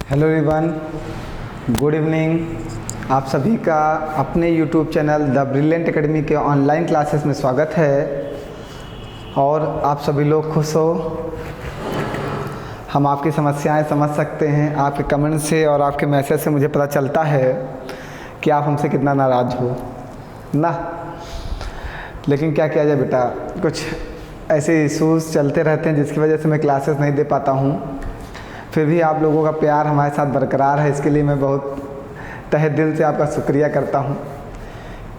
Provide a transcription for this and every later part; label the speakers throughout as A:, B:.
A: Hello everyone, good evening. आप सभी का अपने YouTube channel the brilliant academy के ऑनलाइन क्लासेस में स्वागत है और आप सभी लोग खुश हो। हम आपकी समस्याएं समझ सकते हैं, आपके कमेंट से और आपके मैसेज से मुझे पता चलता है कि आप हमसे कितना नाराज़ हो ना। लेकिन क्या किया जाए बेटा, कुछ ऐसे इश्यूज़ चलते रहते हैं जिसकी वजह से मैं क्लासेस नहीं दे पाता हूँ। फिर भी आप लोगों का प्यार हमारे साथ बरकरार है, इसके लिए मैं बहुत तहे दिल से आपका शुक्रिया करता हूँ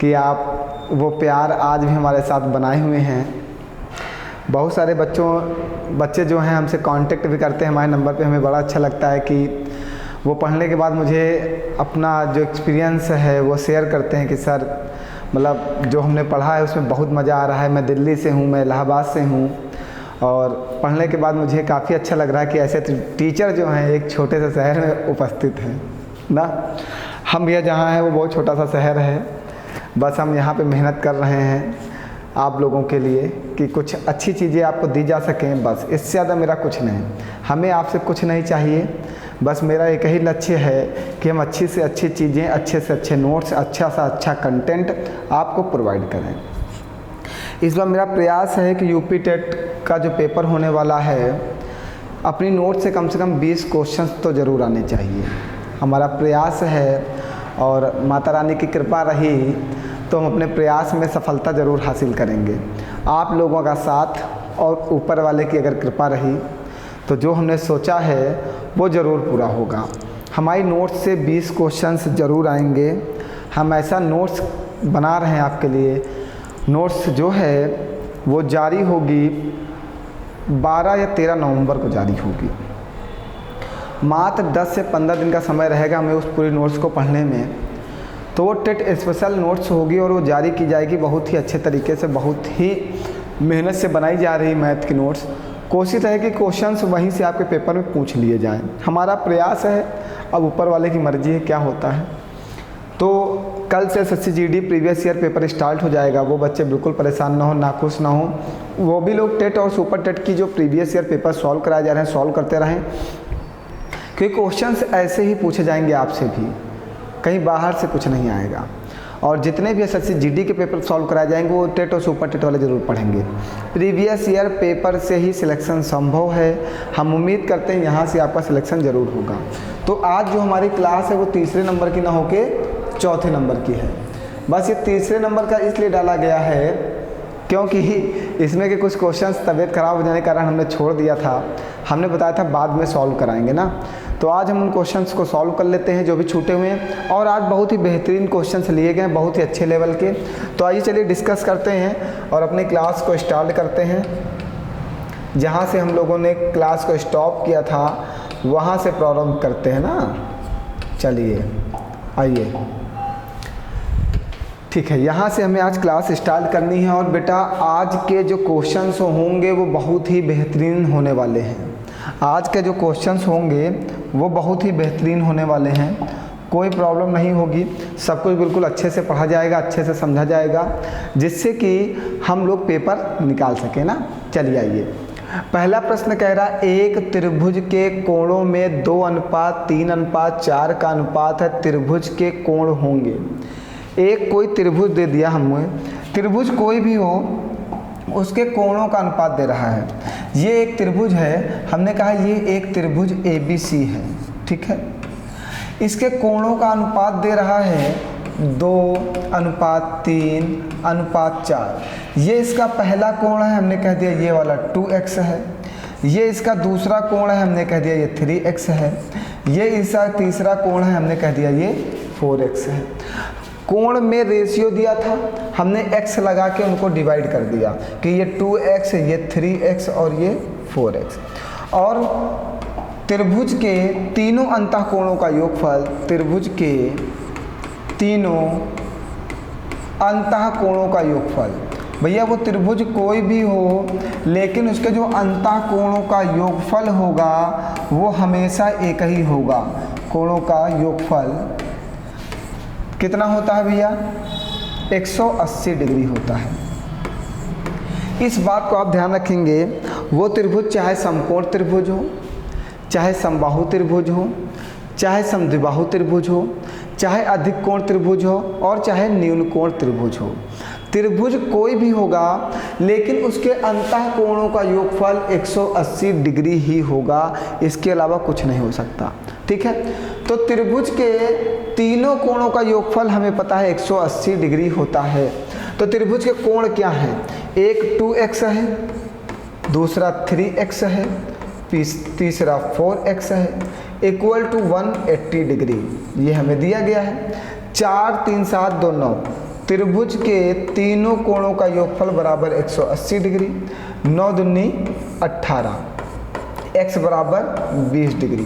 A: कि आप वो प्यार आज भी हमारे साथ बनाए हुए हैं। बहुत सारे बच्चे जो हैं हमसे कांटेक्ट भी करते हैं हमारे नंबर पे। हमें बड़ा अच्छा लगता है कि वो पढ़ने के बाद मुझे अपना जो एक्सपीरियंस है वो शेयर करते हैं कि सर मतलब जो हमने पढ़ा है उसमें बहुत मज़ा आ रहा है। मैं दिल्ली से हूँ, मैं इलाहाबाद से हूँ और पढ़ने के बाद मुझे काफ़ी अच्छा लग रहा है कि ऐसे टीचर जो हैं एक छोटे से शहर में उपस्थित हैं ना। हम भी जहाँ हैं वो बहुत छोटा सा शहर है, बस हम यहाँ पे मेहनत कर रहे हैं आप लोगों के लिए कि कुछ अच्छी चीज़ें आपको दी जा सकें। बस इससे ज़्यादा मेरा कुछ नहीं, हमें आपसे कुछ नहीं चाहिए। बस मेरा एक ही लक्ष्य है कि हम अच्छी से अच्छी चीज़ें, अच्छे से अच्छे नोट्स, अच्छा सा अच्छा कंटेंट आपको प्रोवाइड करें। इस बार मेरा प्रयास है कि यूपी टेट का जो पेपर होने वाला है, अपनी नोट से कम 20 क्वेश्चंस तो ज़रूर आने चाहिए। हमारा प्रयास है और माता रानी की कृपा रही तो हम अपने प्रयास में सफलता ज़रूर हासिल करेंगे। आप लोगों का साथ और ऊपर वाले की अगर कृपा रही तो जो हमने सोचा है वो ज़रूर पूरा होगा। हमारी नोट्स से 20 क्वेश्चंस ज़रूर आएंगे। हम ऐसा नोट्स बना रहे हैं आपके लिए। नोट्स जो है वो जारी होगी 12 या 13 नवंबर को जारी होगी। मात्र 10 से 15 दिन का समय रहेगा हमें उस पूरी नोट्स को पढ़ने में। तो वो टेट स्पेशल नोट्स होगी और वो जारी की जाएगी बहुत ही अच्छे तरीके से, बहुत ही मेहनत से बनाई जा रही मैथ की नोट्स। कोशिश है कि क्वेश्चंस वहीं से आपके पेपर में पूछ लिए जाएं। हमारा प्रयास है, अब ऊपर वाले की मर्जी है क्या होता है। तो कल से SSC GD previous year paper start हो जाएगा। वो बच्चे बिल्कुल परेशान ना हो, नाखुश ना हो। वो भी लोग टेट और सुपर टेट की जो प्रीवियस ईयर पेपर सॉल्व कराए जा रहे हैं सॉल्व करते रहें, क्योंकि क्वेश्चंस ऐसे ही पूछे जाएंगे आपसे भी, कहीं बाहर से कुछ नहीं आएगा। और जितने भी एसएससी जीडी के पेपर सॉल्व कराए जाएंगे वो टेट और सुपर टेट वाले ज़रूर पढ़ेंगे। प्रीवियस ईयर पेपर से ही सिलेक्शन संभव है। हम उम्मीद करते हैं यहाँ से आपका सिलेक्शन ज़रूर होगा। तो आज जो हमारी क्लास है वो तीसरे नंबर की ना होके चौथे नंबर की है। बस ये तीसरे नंबर का इसलिए डाला गया है क्योंकि इसमें के कुछ क्वेश्चंस तबीयत ख़राब हो जाने के कारण हमने छोड़ दिया था। हमने बताया था बाद में सॉल्व कराएंगे ना। तो आज हम उन क्वेश्चंस को सॉल्व कर लेते हैं जो भी छूटे हुए हैं। और आज बहुत ही बेहतरीन क्वेश्चंस लिए गए हैं, बहुत ही अच्छे लेवल के। तो आइए चलिए डिस्कस करते हैं और अपनी क्लास को स्टार्ट करते हैं। जहाँ से हम लोगों ने क्लास को स्टॉप किया था वहाँ से प्रारंभ करते हैं ना। चलिए आइए, ठीक है। यहाँ से हमें आज क्लास स्टार्ट करनी है और बेटा आज के जो क्वेश्चंस होंगे वो बहुत ही बेहतरीन होने वाले हैं। आज के जो क्वेश्चंस होंगे वो बहुत ही बेहतरीन होने वाले हैं। कोई प्रॉब्लम नहीं होगी, सब कुछ बिल्कुल अच्छे से पढ़ा जाएगा, अच्छे से समझा जाएगा, जिससे कि हम लोग पेपर निकाल सकें ना। चलिए आइए, पहला प्रश्न कह रहा है एक त्रिभुज के कोणों में 2:3:4 का अनुपात है। त्रिभुज के कोण होंगे। एक कोई त्रिभुज दे दिया हमें, त्रिभुज कोई भी हो उसके कोणों का अनुपात दे रहा है। ये एक त्रिभुज है, हमने कहा ये एक त्रिभुज ABC है, ठीक है। इसके कोणों का अनुपात दे रहा है 2:3:4। ये इसका पहला कोण है, हमने कह दिया ये वाला 2x है। ये इसका दूसरा कोण है, हमने कह दिया ये 3x है। ये इसका तीसरा कोण है, हमने कह दिया ये 4x है। कोण में रेशियो दिया था, हमने x लगा के उनको डिवाइड कर दिया कि ये 2x, ये 3x और ये 4x। और त्रिभुज के तीनों अंतःकोणों का योगफल, त्रिभुज के तीनों अंतःकोणों का योगफल, भैया वो त्रिभुज कोई भी हो लेकिन उसके जो अंतःकोणों का योगफल होगा वो हमेशा एक ही होगा। कोणों का योगफल कितना होता है भैया? 180 डिग्री होता है। इस बात को आप ध्यान रखेंगे। वो त्रिभुज चाहे समकोण त्रिभुज हो, चाहे समबाहु त्रिभुज हो, चाहे समद्विबाहु त्रिभुज हो, चाहे अधिक कोण त्रिभुज हो और चाहे न्यून कोण त्रिभुज हो। त्रिभुज कोई भी होगा लेकिन उसके अंतः कोणों का योगफल 180 डिग्री ही होगा, इसके अलावा कुछ नहीं हो सकता। ठीक है, तो त्रिभुज के तीनों कोणों का योगफल हमें पता है 180 डिग्री होता है। तो त्रिभुज के कोण क्या हैं? एक 2x है, दूसरा 3x है, तीसरा 4x है, इक्वल टू 180 डिग्री। ये हमें दिया गया है। 4 3 7 2 9 त्रिभुज के तीनों कोणों का योगफल बराबर 180 डिग्री। 9 दूनी 18, x बराबर 20 डिग्री।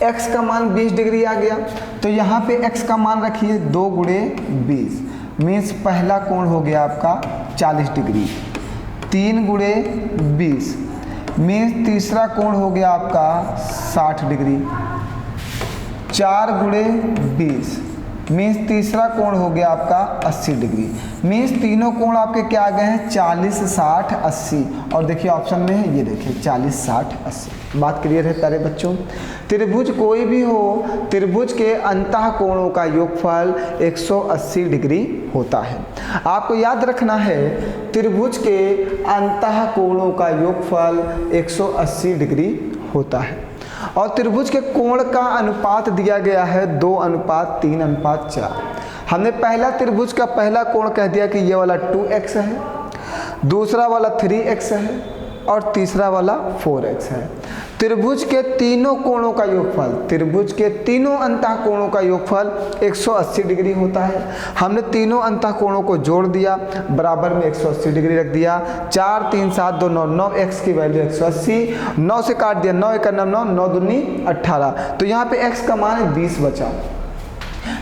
A: x का मान 20 डिग्री आ गया, तो यहाँ पे x का मान रखिए 2 गुणे 20, मीन्स पहला कोण हो गया आपका 40 डिग्री। 3 गुणे 20 मीन्स तीसरा कोण हो गया आपका 60 डिग्री। 4 गुणे 20 मीन्स तीसरा कोण हो गया आपका 80 डिग्री। मीन्स तीनों कोण आपके क्या आ गए हैं? 40 60 80। और देखिए ऑप्शन में है, ये देखिए 40 60 80। बात क्लियर है प्यारे बच्चों? त्रिभुज कोई भी हो, त्रिभुज के अंतः कोणों का योगफल 180 डिग्री होता है। आपको याद रखना है त्रिभुज के अंतः कोणों का योगफल 180 डिग्री होता है। और त्रिभुज के कोण का अनुपात दिया गया है 2:3:4। हमने पहला त्रिभुज का पहला कोण कह दिया कि ये वाला 2x है, दूसरा वाला 3x है और तीसरा वाला 4x है। त्रिभुज के तीनों कोणों का योगफल, त्रिभुज के तीनों अंतः कोणों का योगफल 180 डिग्री होता है। हमने तीनों अंतः कोणों को जोड़ दिया, बराबर में 180 डिग्री रख दिया। 4 3 7 2 9, 9x की वैल्यू 180, 9 से काट दिया, 9 1 9, 9 दूनी 18। तो यहाँ पे x का मान 20 बचा।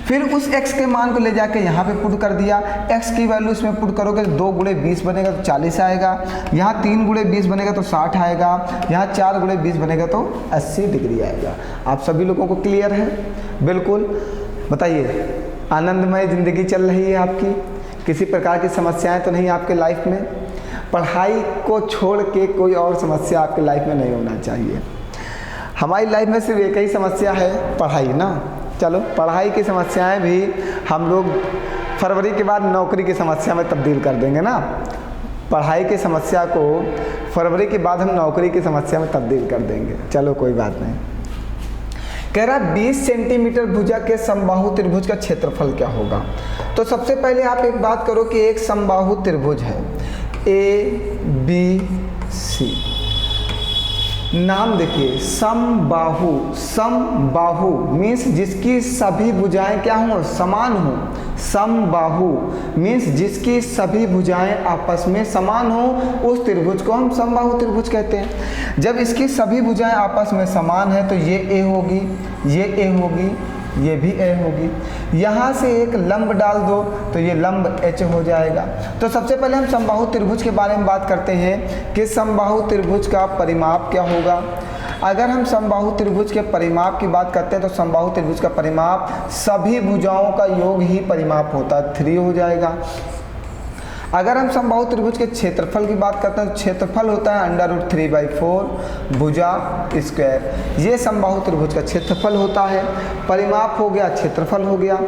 A: फिर उस x के मान को ले जाके यहाँ पे पुट कर दिया। x की वैल्यू इसमें पुट करोगे तो 2 गुणे 20 बनेगा तो 40 आएगा, यहाँ 3 गुणे 20 बनेगा तो 60 आएगा, यहाँ 4 गुणे 20 बनेगा तो 80 डिग्री आएगा। आप सभी लोगों को क्लियर है? बिल्कुल। बताइए, आनंदमय ज़िंदगी चल रही है आपकी? किसी प्रकार की समस्याएँ तो नहीं आपके लाइफ में? पढ़ाई को छोड़ के कोई और समस्या आपके लाइफ में नहीं होना चाहिए। हमारी लाइफ में सिर्फ एक ही समस्या है, पढ़ाई ना। चलो, पढ़ाई की समस्याएं भी हम लोग फरवरी के बाद नौकरी की समस्या में तब्दील कर देंगे ना। पढ़ाई की समस्या को फरवरी के बाद हम नौकरी की समस्या में तब्दील कर देंगे। चलो कोई बात नहीं। कह रहा 20 सेंटीमीटर भुजा के समबाहु त्रिभुज का क्षेत्रफल क्या होगा? तो सबसे पहले आप एक बात करो कि एक समबाहु त्रिभुज है ABC। नाम देखिए, समबाहु। समबाहु मीन्स जिसकी सभी भुजाएं क्या हों? समान हों। समबाहु मीन्स जिसकी सभी भुजाएं आपस में समान हों, उस त्रिभुज को हम समबाहु त्रिभुज कहते हैं। जब इसकी सभी भुजाएं आपस में समान है तो ये A होगी, ये A होगी, ये भी A होगी। यहाँ से एक लंब डाल दो तो ये लंब H हो जाएगा। तो सबसे पहले हम समबाहु त्रिभुज के बारे में बात करते हैं कि समबाहु त्रिभुज का परिमाप क्या होगा। अगर हम समबाहु त्रिभुज के परिमाप की बात करते हैं तो समबाहु त्रिभुज का परिमाप सभी भुजाओं का योग ही परिमाप होता है, 3 हो जाएगा। अगर हम समबाहु त्रिभुज के क्षेत्रफल की बात करते हैं तो क्षेत्रफल होता है √3/4 भुजा स्क्वायर। ये समबाहु त्रिभुज का क्षेत्रफल होता है। परिमाप हो गया, क्षेत्रफल हो गया।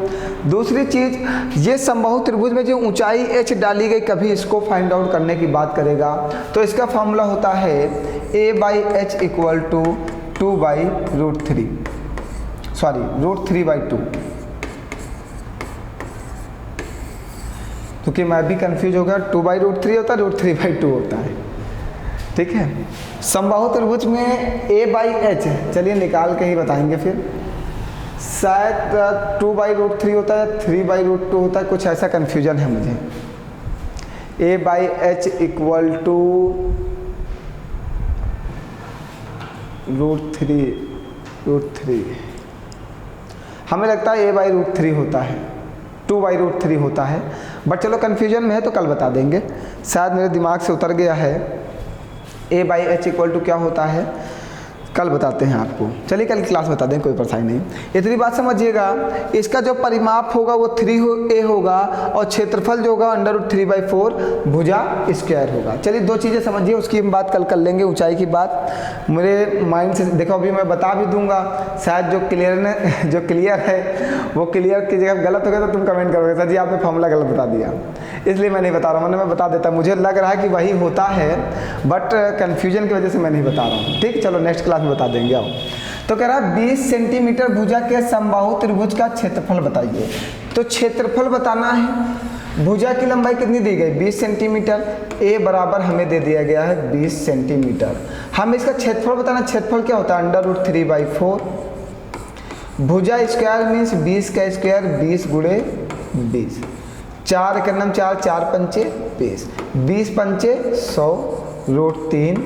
A: दूसरी चीज़, ये समबाहु त्रिभुज में जो ऊंचाई h डाली गई, कभी इसको फाइंड आउट करने की बात करेगा तो इसका फॉर्मूला होता है a/h = 2/√3 क्योंकि मैं भी कंफ्यूज हो गया। 2/√3 होता है, √3/2 होता है। ठीक है। समबाहु त्रिभुज में a/h, चलिए निकाल के ही बताएंगे फिर। शायद 2/√3 होता है, 3/√2 होता है, कुछ ऐसा कंफ्यूजन है मुझे। a/h = √3 हमें लगता है a/√3 होता है, 2/√3 होता है, बट चलो कन्फ्यूजन में है तो कल बता देंगे। शायद मेरे दिमाग से उतर गया है। a/h = क्या होता है? कल बताते हैं आपको, चलिए कल क्लास बता दें, कोई परेशानी नहीं। इतनी बात समझिएगा, इसका जो परिमाप होगा वो 3a होगा और क्षेत्रफल जो होगा √3/4 भुजा स्क्वायर होगा। चलिए 2 चीज़ें समझिए, उसकी हम बात कल कर लेंगे, ऊंचाई की बात मेरे माइंड से देखो, अभी मैं बता भी दूंगा, शायद जो क्लियर है वो क्लियर की जगह गलत हो गया तो तुम कमेंट करोगे सर जी आपने फॉर्मूला गलत बता दिया, इसलिए मैं नहीं बता रहा हूँ, मैं बता देता, मुझे लग रहा है कि वही होता है बट कन्फ्यूजन की वजह से मैं नहीं बता रहा हूँ। ठीक, चलो नेक्स्ट क्लास में बता देंगे। आओ, तो कह रहा है 20 सेंटीमीटर भुजा के समबाहु त्रिभुज का क्षेत्रफल बताइए। तो क्षेत्रफल बताना है, भुजा की लंबाई कितनी दी गई 20 सेंटीमीटर, ए बराबर हमें दे दिया गया है 20 सेंटीमीटर। हम इसका क्षेत्रफल बताना, क्षेत्रफल क्या होता है √3/4 भुजा स्क्वायर मीन्स 20 का स्क्वायर 20 गुणे 20, 4 के नाम 4, 4 पंचे 20, 20 पंचे 100 √3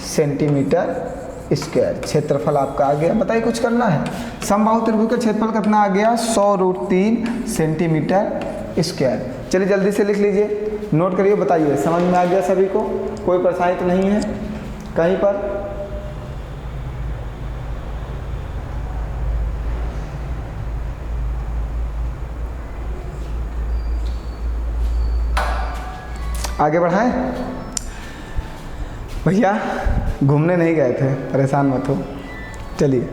A: सेंटीमीटर स्क्वायर क्षेत्रफल आपका आ गया। बताइए कुछ करना है, समबाहु त्रिभुज का क्षेत्रफल कितना आ गया 100 √3 सेंटीमीटर स्क्वायर। चलिए जल्दी से लिख लीजिए, नोट करिए, बताइए समझ में आ गया सभी को, कोई परेशानी तो नहीं है कहीं पर? आगे बढ़ाएं भैया, घूमने नहीं गए थे, परेशान मत हो। चलिए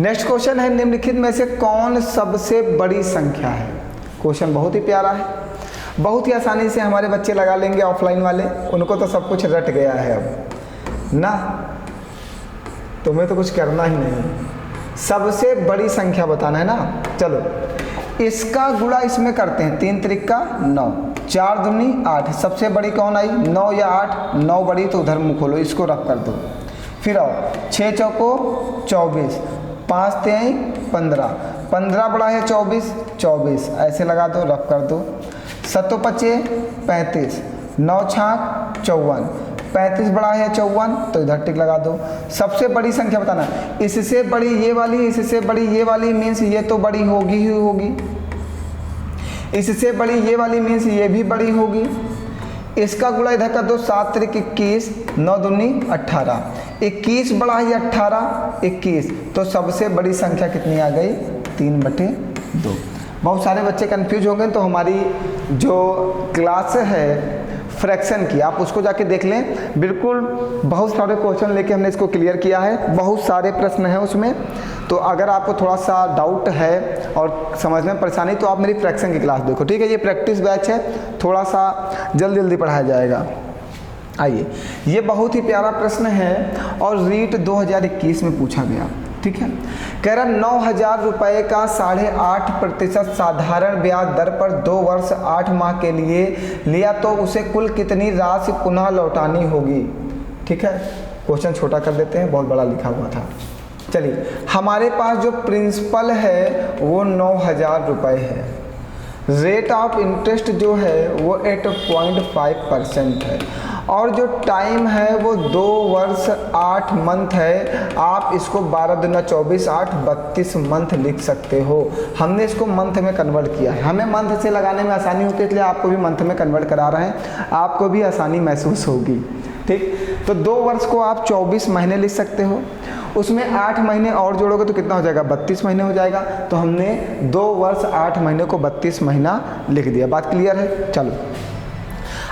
A: नेक्स्ट क्वेश्चन है, निम्नलिखित में से कौन सबसे बड़ी संख्या है। क्वेश्चन बहुत ही प्यारा है, बहुत ही आसानी से हमारे बच्चे लगा लेंगे, ऑफलाइन वाले, उनको तो सब कुछ रट गया है अब ना, तुम्हें तो कुछ करना ही नहीं, सबसे बड़ी संख्या बताना है ना। चलो इसका गुणा इसमें करते हैं, 3 त्रिका 9, 4 दूनी 8, सबसे बड़ी कौन आई 9 या 8, 9 बड़ी तो उधर मुँह खोलो, इसको रफ कर दो। फिर आओ 6 चौको 24, 5 तेई 15, 15 बड़ा है 24, 24 ऐसे लगा दो, रफ कर दो। 7 पचे 35, 9 छाक 54, 35 बड़ा है 54 तो इधर टिक लगा दो। सबसे बड़ी संख्या बताना, इससे बड़ी ये वाली, इससे बड़ी ये वाली मीन्स ये तो बड़ी होगी ही होगी, इससे बड़ी ये वाली मीन्स ये भी बड़ी होगी। इसका गुणा इधर कर दो, 7 त्रिक 21, 9 दूनी 18, 21 बड़ा है 18, 21 तो सबसे बड़ी संख्या कितनी आ गई 3/2। बहुत सारे बच्चे कंफ्यूज हो गए, तो हमारी जो क्लास है फ्रैक्शन की आप उसको जाके देख लें, बिल्कुल बहुत सारे क्वेश्चन लेके हमने इसको क्लियर किया है, बहुत सारे प्रश्न हैं उसमें। तो अगर आपको थोड़ा सा डाउट है और समझने में परेशानी तो आप मेरी फ्रैक्शन की क्लास देखो, ठीक है। ये प्रैक्टिस बैच है, थोड़ा सा जल्दी जल्दी पढ़ाया जाएगा। आइए, ये बहुत ही प्यारा प्रश्न है और रीट 2021 में पूछा गया, ठीक है। कह रहा 9,000 रुपये का 8.5% साधारण ब्याज दर पर 2 वर्ष 8 माह के लिए लिया तो उसे कुल कितनी राशि पुनः लौटानी होगी, ठीक है। क्वेश्चन छोटा कर देते हैं, बहुत बड़ा लिखा हुआ था। चलिए, हमारे पास जो प्रिंसिपल है वो 9,000 रुपये है, रेट ऑफ इंटरेस्ट जो है वो 8.5% है और जो टाइम है वो 2 वर्ष 8 मंथ है। आप इसको 12 दूना 24, 8 32 मंथ लिख सकते हो। हमने इसको मंथ में कन्वर्ट किया है, हमें मंथ से लगाने में आसानी होती है, इसलिए आपको भी मंथ में कन्वर्ट करा रहे हैं, आपको भी आसानी महसूस होगी, ठीक। तो 2 वर्ष को आप 24 महीने लिख सकते हो, उसमें 8 महीने और जोड़ोगे तो कितना हो जाएगा 32 महीने हो जाएगा। तो हमने 2 वर्ष 8 महीने को 32 महीना लिख दिया। बात क्लियर है? चलो,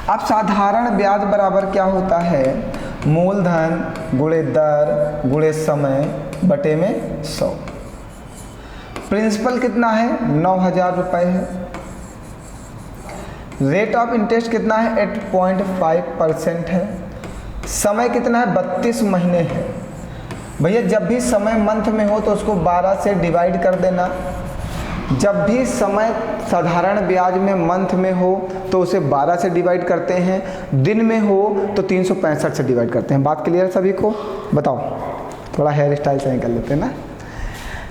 A: अब साधारण ब्याज बराबर क्या होता है, मूलधन गुणे दर गुणे समय बटे में 100। प्रिंसिपल कितना है 9,000 रुपये है, रेट ऑफ इंटरेस्ट कितना है 8.5% है, समय कितना है 32 महीने है। भैया जब भी समय मंथ में हो तो उसको 12 से डिवाइड कर देना, जब भी समय साधारण ब्याज में मंथ में हो तो उसे 12 से डिवाइड करते हैं, दिन में हो तो 365 से डिवाइड करते हैं। बात क्लियर सभी को? बताओ, थोड़ा हेयर स्टाइल सही कर लेते हैं ना।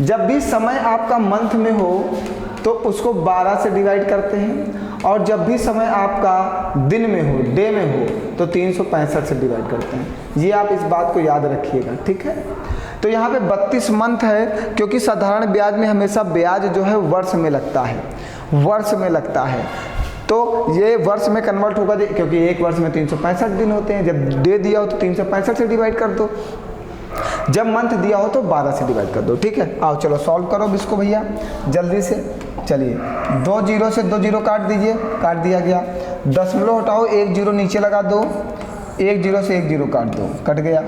A: जब भी समय आपका मंथ में हो तो उसको 12 से डिवाइड करते हैं और जब भी समय आपका दिन में हो, डे में हो तो 365 से डिवाइड करते हैं। ये आप इस बात को याद रखिएगा, ठीक है। तो यहाँ पे 32 मंथ है क्योंकि साधारण ब्याज में हमेशा ब्याज जो है वर्ष में लगता है, वर्ष में लगता है, तो ये वर्ष में कन्वर्ट होगा क्योंकि एक वर्ष में 365 दिन होते हैं। जब दे दिया हो तो 365 से डिवाइड कर दो। जब मंथ दिया हो तो 12 से डिवाइड कर दो, ठीक है। आओ चलो सॉल्व करो अब इसको भैया जल्दी से। चलिए 2 जीरो से 2 जीरो काट दीजिए, काट दिया गया। दशमलव हटाओ, 1 जीरो नीचे लगा दो, 1 जीरो से 1 जीरो काट दो, कट गया।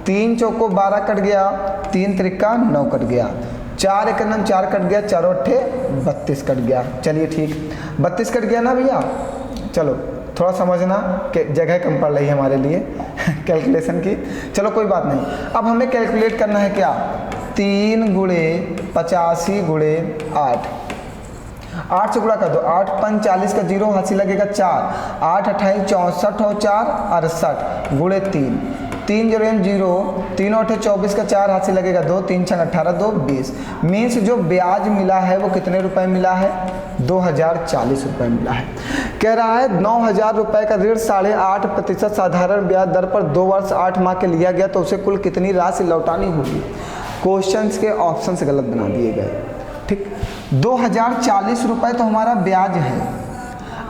A: 3 चौको 12 कट गया, 3 त्रिका 9 कट गया, 4 एक 4 कट गया, 4 अट्ठे 32 कट गया। चलिए ठीक, 32 कट गया ना भैया। चलो थोड़ा समझना कि जगह कम पड़ रही है हमारे लिए कैलकुलेशन की, चलो कोई बात नहीं। अब हमें कैलकुलेट करना है क्या, 3 गुणे 85 गुणे 8, 8 से गुणा कर दो, 8 5 40 का 0 हासिल लगेगा 4, 8 28 64 और 4 68 गुणे 3, 3 0 0, 3 8 24 का 4 हासिल लगेगा 2, 3 6 18 2 20। मीन्स जो ब्याज मिला है वो कितने रुपए मिला है, 2040 रुपये मिला है। कह रहा है 9000 रुपये का ऋण 8.5% साधारण ब्याज दर पर 2 वर्ष 8 माह के लिया गया तो उसे कुल कितनी राशि लौटानी होगी। क्वेश्चंस के ऑप्शंस गलत बना दिए गए, ठीक। 2040 रुपये तो हमारा ब्याज है,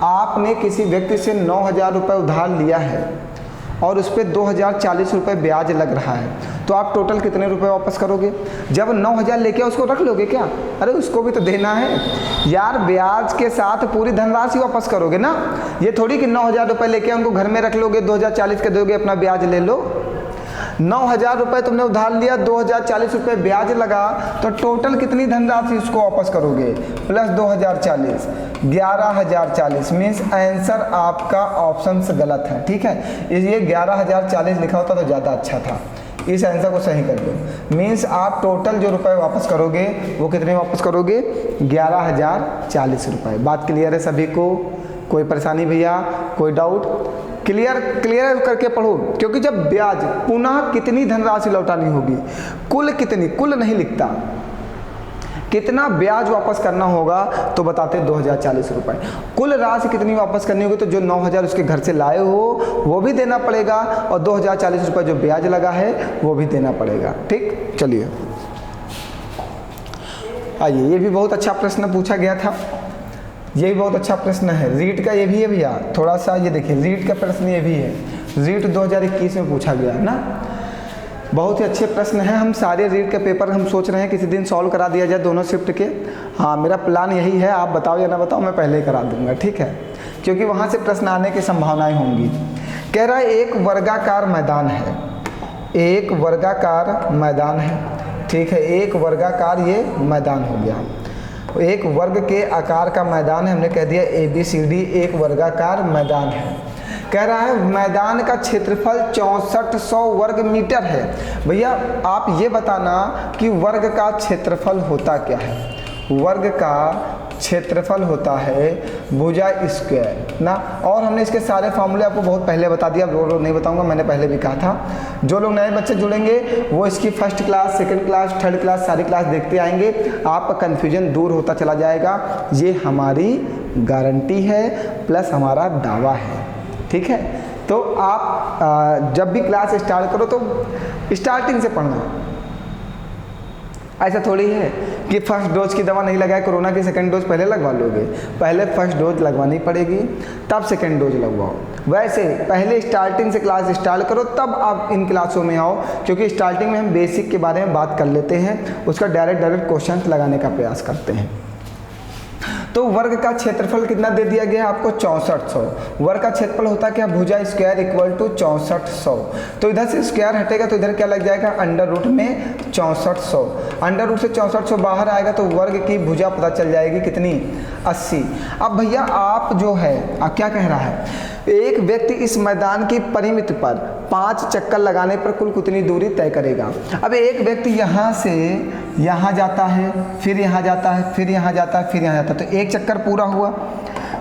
A: आपने किसी व्यक्ति से 9000 रुपये उधार लिया है और उस पर 2040 रुपये ब्याज लग रहा है, तो आप टोटल कितने रुपए वापस करोगे। जब 9000 लेके उसको रख लोगे क्या, अरे उसको भी तो देना है यार, ब्याज के साथ पूरी धनराशि वापस करोगे ना। ये थोड़ी कि 9000 रुपये लेके उनको घर में रख लोगे, 2040 के दोगे, अपना ब्याज ले लो। 9000 रुपये तुमने उधार लिया, 2040 रुपये ब्याज लगा, तो टोटल कितनी धनराशि उसको वापस करोगे, प्लस 2040 11040। मीन्स आंसर आपका ऑप्शन गलत है, ठीक है। इसलिए 11040 लिखा होता तो ज़्यादा अच्छा था, इस आंसर को सही कर दो। मीन्स आप टोटल जो रुपए वापस करोगे वो कितने वापस करोगे, 11040 रुपये। बात क्लियर है सभी को, कोई परेशानी भैया, कोई डाउट, क्लियर करके पढ़ो, क्योंकि जब ब्याज पुनः कितनी धनराशि लौटानी होगी, कुल कितनी, कुल नहीं लिखता, कितना ब्याज वापस करना होगा तो बताते 2040 रुपये। कुल राशि कितनी वापस करनी होगी, तो जो 9000 उसके घर से लाए हो वो भी देना पड़ेगा और 2040 रुपये जो ब्याज लगा है वो भी देना पड़ेगा, ठीक। चलिए आइए, ये भी बहुत अच्छा प्रश्न पूछा गया था, ये भी बहुत अच्छा प्रश्न है। रीट का ये भी है भैया, थोड़ा सा ये देखिए, रीट का प्रश्न ये भी है, रीट 2021 में पूछा गया ना। बहुत ही अच्छे प्रश्न हैं। हम सारे रीट के पेपर हम सोच रहे हैं किसी दिन सॉल्व करा दिया जाए दोनों शिफ्ट के। हाँ, मेरा प्लान यही है, आप बताओ या ना बताओ, मैं पहले ही करा दूंगा, ठीक है, क्योंकि वहाँ से प्रश्न आने की संभावनाएं होंगी। कह रहा है एक वर्गाकार मैदान है, एक वर्गाकार मैदान है, ठीक है, एक वर्गाकार ये मैदान हो गया, एक वर्ग के आकार का मैदान है, हमने कह दिया ABCD एक वर्गाकार मैदान है। कह रहा है मैदान का क्षेत्रफल 6400 वर्ग मीटर है। भैया आप ये बताना कि वर्ग का क्षेत्रफल होता क्या है। वर्ग का क्षेत्रफल होता है भुजा स्क्वायर ना, और हमने इसके सारे फार्मूले आपको बहुत पहले बता दिया, रोज नहीं बताऊंगा, मैंने पहले भी कहा था। जो लोग नए बच्चे जुड़ेंगे वो इसकी first class, second class, third class सारी क्लास देखते आएंगे, आपका कन्फ्यूजन दूर होता चला जाएगा। ये हमारी गारंटी है प्लस हमारा दावा है, ठीक है। तो आप जब भी क्लास स्टार्ट करो तो स्टार्टिंग से पढ़ना, ऐसा थोड़ी है कि फर्स्ट डोज की दवा नहीं लगाए कोरोना की, सेकंड डोज पहले लगवा लोगे। पहले फर्स्ट डोज लगवानी पड़ेगी तब सेकंड डोज लगवाओ। वैसे पहले स्टार्टिंग से क्लास स्टार्ट करो तब आप इन क्लासों में आओ, क्योंकि स्टार्टिंग में हम बेसिक के बारे में बात कर लेते हैं, उसका डायरेक्ट क्वेश्चन लगाने का प्रयास करते हैं। तो वर्ग का क्षेत्रफल कितना दे दिया गया है आपको, 6400। वर्ग का क्षेत्रफल होता है क्या, भुजा स्क्वायर इक्वल टू 6400। तो इधर से स्क्वायर हटेगा तो इधर क्या लग जाएगा, अंडर रूट में 6400। अंडर रूट से 6400 बाहर आएगा तो वर्ग की भुजा पता चल जाएगी कितनी, 80। अब भैया आप जो है क्या कह रहा है, एक व्यक्ति इस मैदान की परिमित पर 5 चक्कर लगाने पर कुल कितनी दूरी तय करेगा। अब एक व्यक्ति यहाँ से यहाँ जाता है, फिर यहाँ जाता है, फिर यहाँ जाता है, फिर यहाँ जाता है, तो एक चक्कर पूरा हुआ।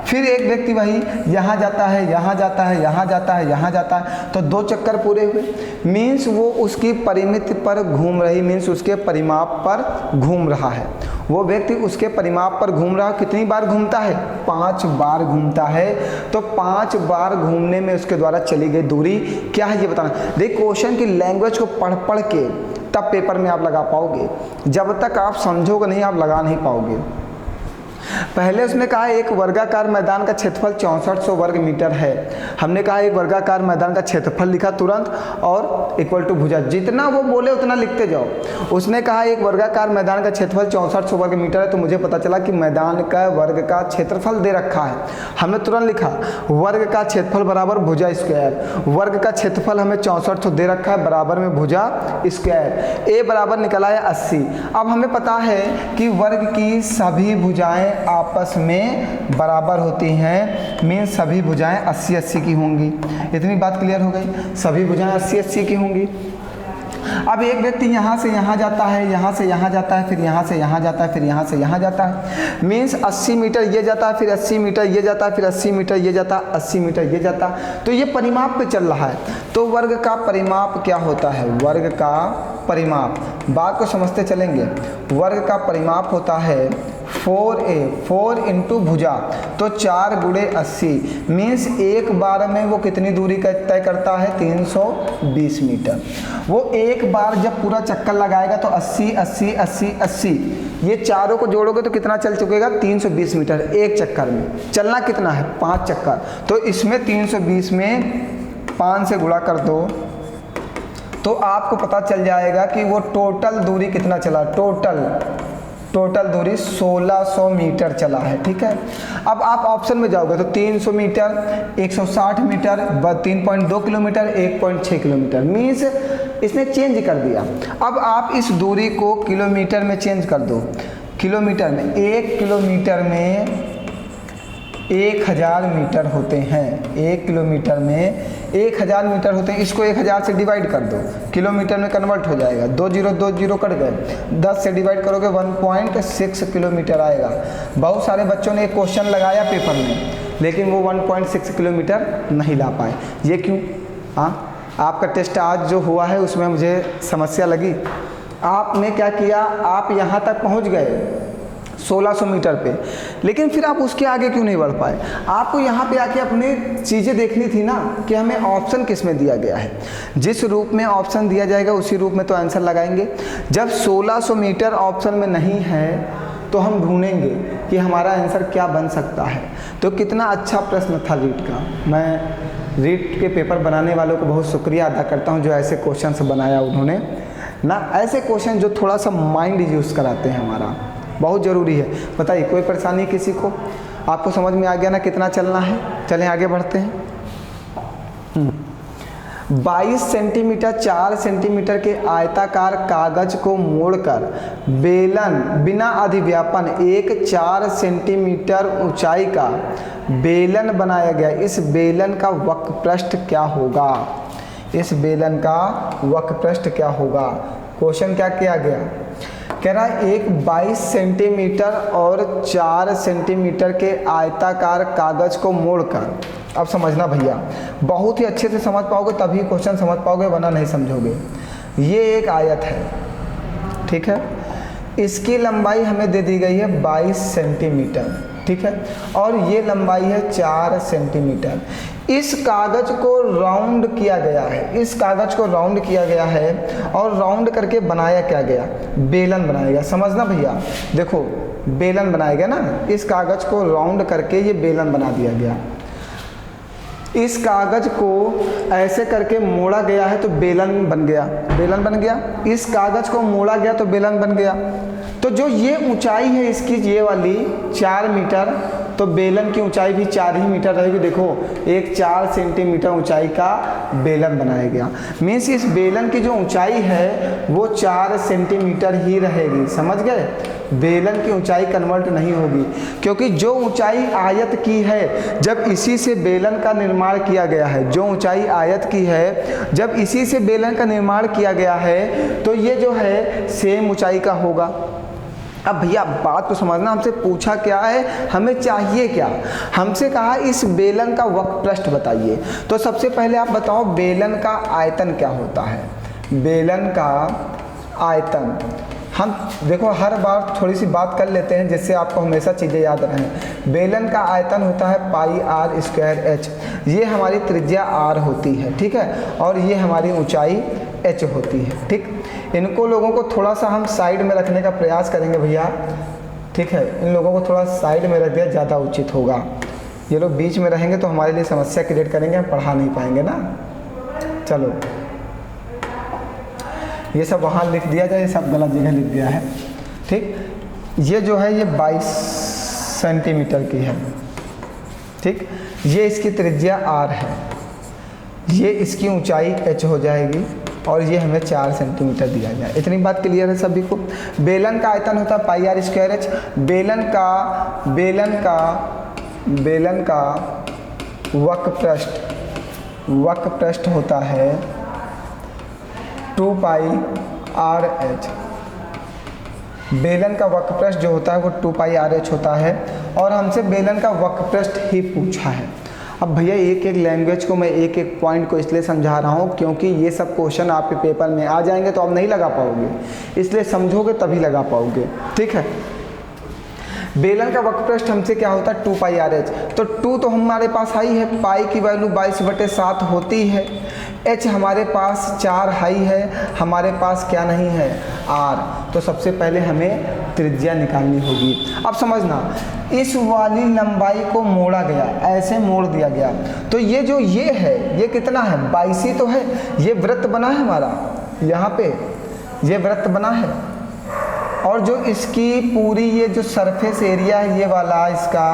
A: फिर एक व्यक्ति वही यहाँ जाता है, यहाँ जाता है, यहाँ जाता है, यहाँ जाता है, तो 2 चक्कर पूरे हुए। मीन्स वो उसकी परिमिति पर घूम रही, मीन्स उसके परिमाप पर घूम रहा है। वो व्यक्ति उसके परिमाप पर घूम रहा है, कितनी बार घूमता है, 5 बार घूमता है। तो 5 बार घूमने में उसके द्वारा चली गई दूरी क्या है ये बताना। देखिए क्वेश्चन की लैंग्वेज को पढ़ पढ़ के तब पेपर में आप लगा पाओगे, जब तक आप समझोगे नहीं आप लगा नहीं पाओगे। पहले उसने कहा एक वर्गाकार मैदान का क्षेत्रफल 6400 वर्ग मीटर है। हमने कहा एक वर्गाकार मैदान का क्षेत्रफल लिखा तुरंत और इक्वल टू भुजा, जितना वो बोले उतना लिखते जाओ। उसने कहा एक वर्गाकार मैदान का क्षेत्रफल 6400 वर्ग मीटर है, तो मुझे पता चला कि मैदान का वर्ग का क्षेत्रफल दे रखा है। हमने तुरंत लिखा वर्ग का क्षेत्रफल बराबर भुजा स्क्वायर। वर्ग का क्षेत्रफल हमें 6400 दे रखा है, बराबर में भुजा स्क्वायर। ए बराबर निकला है 80। अब हमें पता है कि वर्ग की सभी भुजाएं आपस में बराबर होती हैं, मीन सभी भुजाएं 80-80 की होंगी। इतनी बात क्लियर हो गई, सभी भुजाएं 80-80 की होंगी। अब एक व्यक्ति यहाँ से यहाँ जाता है, यहाँ से यहाँ जाता है, फिर यहाँ से यहाँ जाता है, फिर यहाँ से यहाँ जाता है, मीन्स 80 मीटर ये जाता है, फिर 80 मीटर ये जाता है, फिर 80 मीटर ये जाता है, 80 मीटर ये जाता है। तो ये परिमाप पे चल रहा है। तो वर्ग का परिमाप क्या होता है? वर्ग का परिमाप, बात को समझते चलेंगे। वर्ग का परिमाप होता है 4a, 4 इंटू भुजा, तो 4 गुणे 80, मीन्स एक बार में वो कितनी दूरी का तय करता है? 320 मीटर। वो एक बार जब पूरा चक्कर लगाएगा तो 80 80 80 80, ये चारों को जोड़ोगे तो कितना चल चुकेगा? 320 मीटर एक चक्कर में। चलना कितना है? 5 चक्कर। तो इसमें 320 में 5 से गुणा कर दो तो आपको पता चल जाएगा कि वो टोटल दूरी कितना चला। टोटल दूरी 1600 मीटर चला है। ठीक है, अब आप ऑप्शन में जाओगे तो 300 metre, 160 metre, 3.2 kilometre, 1.6 kilometre, means इसने चेंज कर दिया। अब आप इस दूरी को किलोमीटर में चेंज कर दो। किलोमीटर में 1 किलोमीटर में 1000 मीटर होते हैं। 1 किलोमीटर में 1000 मीटर होते हैं। इसको 1000 से डिवाइड कर दो, किलोमीटर में कन्वर्ट हो जाएगा। 2 0 कट गए, 10 से डिवाइड करोगे 1.6 किलोमीटर आएगा। बहुत सारे बच्चों ने एक क्वेश्चन लगाया पेपर में, लेकिन वो 1.6 किलोमीटर नहीं ला पाए। ये क्यों? हाँ, आपका टेस्ट आज जो हुआ है उसमें मुझे समस्या लगी। आपने क्या किया, आप यहाँ तक पहुँच गए 1600 मीटर पे, लेकिन फिर आप उसके आगे क्यों नहीं बढ़ पाए? आपको यहाँ पे आके अपनी चीज़ें देखनी थी ना कि हमें ऑप्शन किस में दिया गया है। जिस रूप में ऑप्शन दिया जाएगा उसी रूप में तो आंसर लगाएंगे। जब 1600 मीटर ऑप्शन में नहीं है तो हम ढूंढेंगे कि हमारा आंसर क्या बन सकता है। तो कितना अच्छा प्रश्न था रीट का। मैं रीट के पेपर बनाने वालों को बहुत शुक्रिया अदा करता हूँ जो ऐसे क्वेश्चन बनाया उन्होंने ना। ऐसे क्वेश्चन जो थोड़ा सा माइंड यूज़ कराते हैं हमारा, बहुत ज़रूरी है। बताइए, कोई परेशानी किसी को? आपको समझ में आ गया ना कितना चलना है? चलें आगे बढ़ते हैं। 22 सेंटीमीटर 4 सेंटीमीटर के आयताकार कागज को मोड़कर बेलन बिना अधिव्यापन एक 4 सेंटीमीटर ऊंचाई का बेलन बनाया गया। इस बेलन का वक्रपृष्ठ क्या होगा? इस बेलन का वक्रपृष्ठ क्या होगा? क्वेश्चन क्या किया गया? कह रहा है एक 22 सेंटीमीटर और 4 सेंटीमीटर के आयताकार कागज को मोड़कर। अब समझना भैया, बहुत ही अच्छे से समझ पाओगे तभी क्वेश्चन समझ पाओगे, वरना नहीं समझोगे। ये एक आयत है, ठीक है, इसकी लंबाई हमें दे दी गई है 22 सेंटीमीटर, ठीक है, और ये लंबाई है 4 सेंटीमीटर। इस कागज को राउंड किया गया है, इस कागज को राउंड किया गया है और राउंड करके बनाया क्या गया? बेलन बनाया गया। समझना भैया, देखो बेलन बनाया गया ना, इस कागज को राउंड करके ये बेलन बना दिया गया। इस कागज को ऐसे करके मोड़ा गया है तो बेलन बन गया, बेलन बन गया। इस कागज को मोड़ा गया तो बेलन बन गया। तो जो ये ऊंचाई है इसकी, ये वाली 4 मीटर, तो बेलन की ऊंचाई भी 4 ही मीटर रहेगी। देखो एक 4 सेंटीमीटर ऊंचाई का बेलन बनाया गया, मीन्स इस बेलन की जो ऊंचाई है वो 4 सेंटीमीटर ही रहेगी। समझ गए? बेलन की ऊंचाई कन्वर्ट नहीं होगी, क्योंकि जो ऊंचाई आयत की है जब इसी से बेलन का निर्माण किया गया है, जो ऊंचाई आयत की है जब इसी से बेलन का निर्माण किया गया है तो ये जो है सेम ऊंचाई का होगा। अब भैया बात को समझना, हमसे पूछा क्या है, हमें चाहिए क्या? हमसे कहा इस बेलन का वक्रपृष्ठ बताइए। तो सबसे पहले आप बताओ बेलन का आयतन क्या होता है? बेलन का आयतन हम देखो हर बार थोड़ी सी बात कर लेते हैं जिससे आपको हमेशा चीज़ें याद रहें। बेलन का आयतन होता है पाई आर स्क्वायर एच। ये हमारी त्रिज्या आर होती है, ठीक है, और ये हमारी ऊंचाई एच होती है, ठीक। इनको लोगों को थोड़ा सा हम साइड में रखने का प्रयास करेंगे भैया, ठीक है, इन लोगों को थोड़ा साइड में रख दिया ज़्यादा उचित होगा। ये लोग बीच में रहेंगे तो हमारे लिए समस्या क्रिएट करेंगे, हम पढ़ा नहीं पाएंगे ना। चलो ये सब वहाँ लिख दिया जाए, ये सब गलत जगह लिख दिया है। ठीक, ये जो है ये 22 सेंटीमीटर की है। ठीक, ये इसकी त्रिज्या r है, ये इसकी ऊंचाई h हो जाएगी और ये हमें 4 सेंटीमीटर दिया जाए। इतनी बात क्लियर है सभी को। बेलन का आयतन होता है पाई आर स्क्वायर एच। बेलन का वक्र पृष्ठ होता है 2 पाई आर एच। बेलन का वक्र पृष्ठ जो होता है वो 2 पाई आर एच होता है और हमसे बेलन का वक्र पृष्ठ ही पूछा है। अब भैया एक एक लैंग्वेज को मैं एक एक पॉइंट को इसलिए समझा रहा हूँ क्योंकि ये सब क्वेश्चन आपके पेपर में आ जाएंगे तो आप नहीं लगा पाओगे, इसलिए समझोगे तभी लगा पाओगे। ठीक है, बेलन का वक्र पृष्ठ हमसे क्या होता है 2 पाई आर एच। तो 2 तो हमारे पास हाई है, पाई की वैल्यू 22/7 होती है, एच हमारे पास 4 हाई है, हमारे पास क्या नहीं है आर। तो सबसे पहले हमें त्रिज्या निकालनी होगी। अब समझना, इस वाली लंबाई को मोड़ा गया, ऐसे मोड़ दिया गया, तो ये जो ये है ये कितना है 22 ही तो है। ये वृत्त बना है हमारा, यहाँ पे ये वृत्त बना है और जो इसकी पूरी ये जो सरफेस एरिया है ये वाला इसका,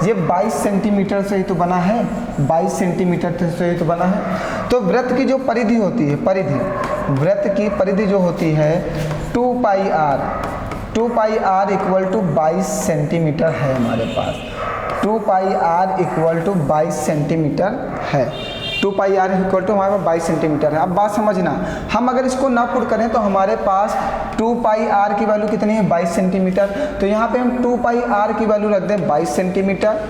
A: ये 22 सेंटीमीटर से ही तो बना है, 22 सेंटीमीटर से ही तो बना है। तो वृत्त की जो परिधि होती है, वृत्त की परिधि जो होती है 2 पाई आर इक्वल टू 22 सेंटीमीटर है हमारे पास। 2 पाई आर इक्वल टू 22 सेंटीमीटर है। 2 पाई आर इक्वल टू हमारे पास 22 सेंटीमीटर है। अब बात समझना, हम अगर इसको ना पुट करें तो हमारे पास 2 पाई आर की वैल्यू कितनी है 22 सेंटीमीटर। तो यहाँ पे हम 2 पाई आर की वैल्यू रख दें 22 सेंटीमीटर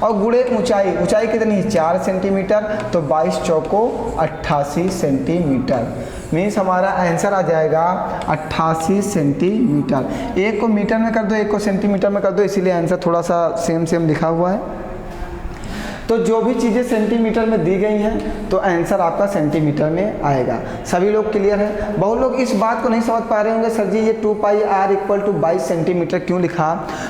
A: और गुणे ऊंचाई कितनी है 4 सेंटीमीटर। तो 22 चौको 88 सेंटीमीटर। मीन्स हमारा आंसर आ जाएगा 88 सेंटीमीटर। एक को मीटर में कर दो, एक को सेंटीमीटर में कर दो, इसीलिए आंसर थोड़ा सा सेम लिखा हुआ है। तो जो भी चीज़ें सेंटीमीटर में दी गई हैं तो आंसर आपका सेंटीमीटर में आएगा। सभी लोग क्लियर है? बहुत लोग इस बात को नहीं समझ पा रहे होंगे, सर जी ये 2 पाई आर इक्वल टू 22 सेंटीमीटर क्यों लिखा?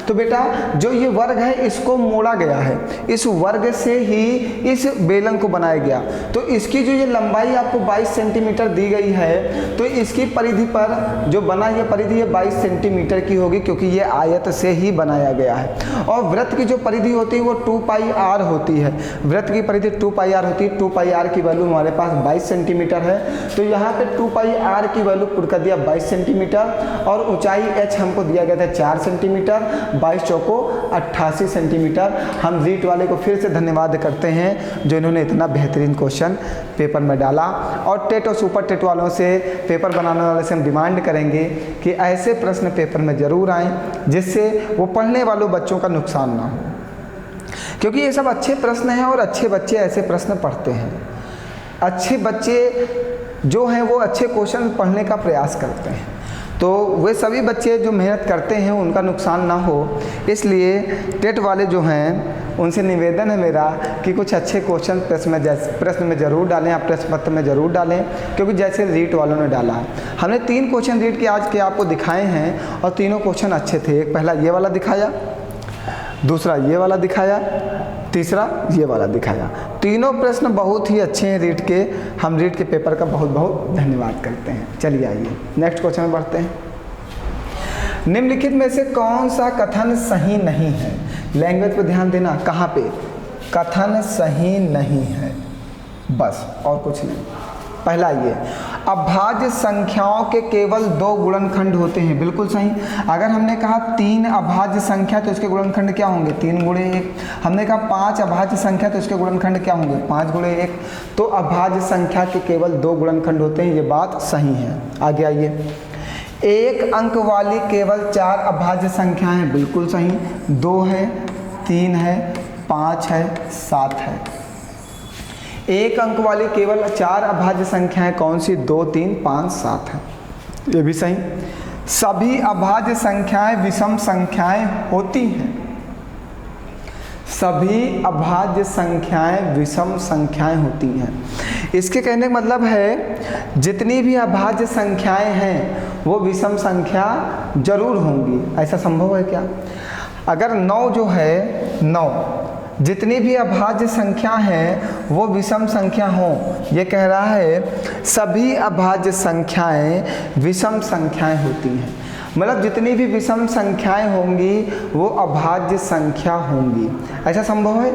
A: तो बेटा जो ये वर्ग है इसको मोड़ा गया है, इस वर्ग से ही इस बेलन को बनाया गया। तो इसकी जो ये लंबाई आपको 22 सेंटीमीटर दी गई है तो इसकी परिधि पर जो बना ये परिधि है 22 सेंटीमीटर की होगी क्योंकि ये आयत से ही बनाया गया है। और वृत्त की जो परिधि होती है वो 2 पाई आर होती है। वृत्त की परिधि 2 पाई आर होती है। 2 पाई आर की वैल्यू हमारे पास 22 सेंटीमीटर है। तो यहाँ पे 2 पाई आर की वैल्यू पुट कर दिया 22 सेंटीमीटर और ऊंचाई h हमको दिया गया था 4 सेंटीमीटर। 22 चौको 88 सेंटीमीटर। हम रीट वाले को फिर से धन्यवाद करते हैं जो इन्होंने इतना बेहतरीन क्वेश्चन पेपर में डाला। और टेट और सुपर टेट वालों से, पेपर बनाने वाले से हम डिमांड करेंगे कि ऐसे प्रश्न पेपर में ज़रूर आएँ जिससे वो पढ़ने वालों बच्चों का नुकसान ना हो, क्योंकि ये सब अच्छे प्रश्न हैं और अच्छे बच्चे ऐसे प्रश्न पढ़ते हैं। अच्छे बच्चे जो हैं वो अच्छे क्वेश्चन पढ़ने का प्रयास करते हैं। तो वे सभी बच्चे जो मेहनत करते हैं उनका नुकसान ना हो, इसलिए टेट वाले जो हैं उनसे निवेदन है मेरा कि कुछ अच्छे क्वेश्चन प्रश्न में ज़रूर डालें, आप प्रश्न पत्र में ज़रूर डालें, क्योंकि जैसे रीट वालों ने डाला है। हमने 3 क्वेश्चन रीट के आज के आपको दिखाए हैं और तीनों क्वेश्चन अच्छे थे। एक पहला ये वाला दिखाया, दूसरा ये वाला दिखाया, तीसरा ये वाला दिखाया। तीनों प्रश्न बहुत ही अच्छे हैं रीट के। हम रीट के पेपर का बहुत बहुत धन्यवाद करते हैं। चलिए आइए नेक्स्ट क्वेश्चन में बढ़ते हैं। निम्नलिखित में से कौन सा कथन सही नहीं है? लैंग्वेज पर ध्यान देना, कहाँ पे कथन सही नहीं है, बस और कुछ नहीं। पहला ये, अभाज्य संख्याओं के केवल 2 गुणनखंड होते हैं। बिल्कुल सही। अगर हमने कहा 3 अभाज्य संख्या तो इसके गुणनखंड क्या होंगे 3 गुणे 1। हमने कहा 5 अभाज्य संख्या तो इसके गुणनखंड क्या होंगे 5 गुणे 1। तो अभाज्य संख्या के केवल 2 गुणनखंड होते हैं, ये बात सही है। आगे आइए, 1 अंक वाली केवल 4 अभाज्य संख्याएं। बिल्कुल सही। 2 है, 3 है, 5 है, 7 है। 1 अंक वाली केवल 4 अभाज्य संख्याएं कौन सी? 2, 3, 5, 7 है, ये भी सही। सभी अभाज्य संख्याएं विषम संख्याएं होती हैं। सभी अभाज्य संख्याएं विषम संख्याएं होती हैं। इसके कहने का मतलब है जितनी भी अभाज्य संख्याएं हैं वो विषम संख्या जरूर होंगी। ऐसा संभव है क्या? अगर 9 जो है 9 जितनी भी अभाज्य संख्या हैं वो विषम संख्या हों, ये कह रहा है सभी अभाज्य संख्याएं विषम संख्याएं होती हैं। मतलब जितनी भी विषम संख्याएं होंगी वो अभाज्य संख्या होंगी। ऐसा संभव है?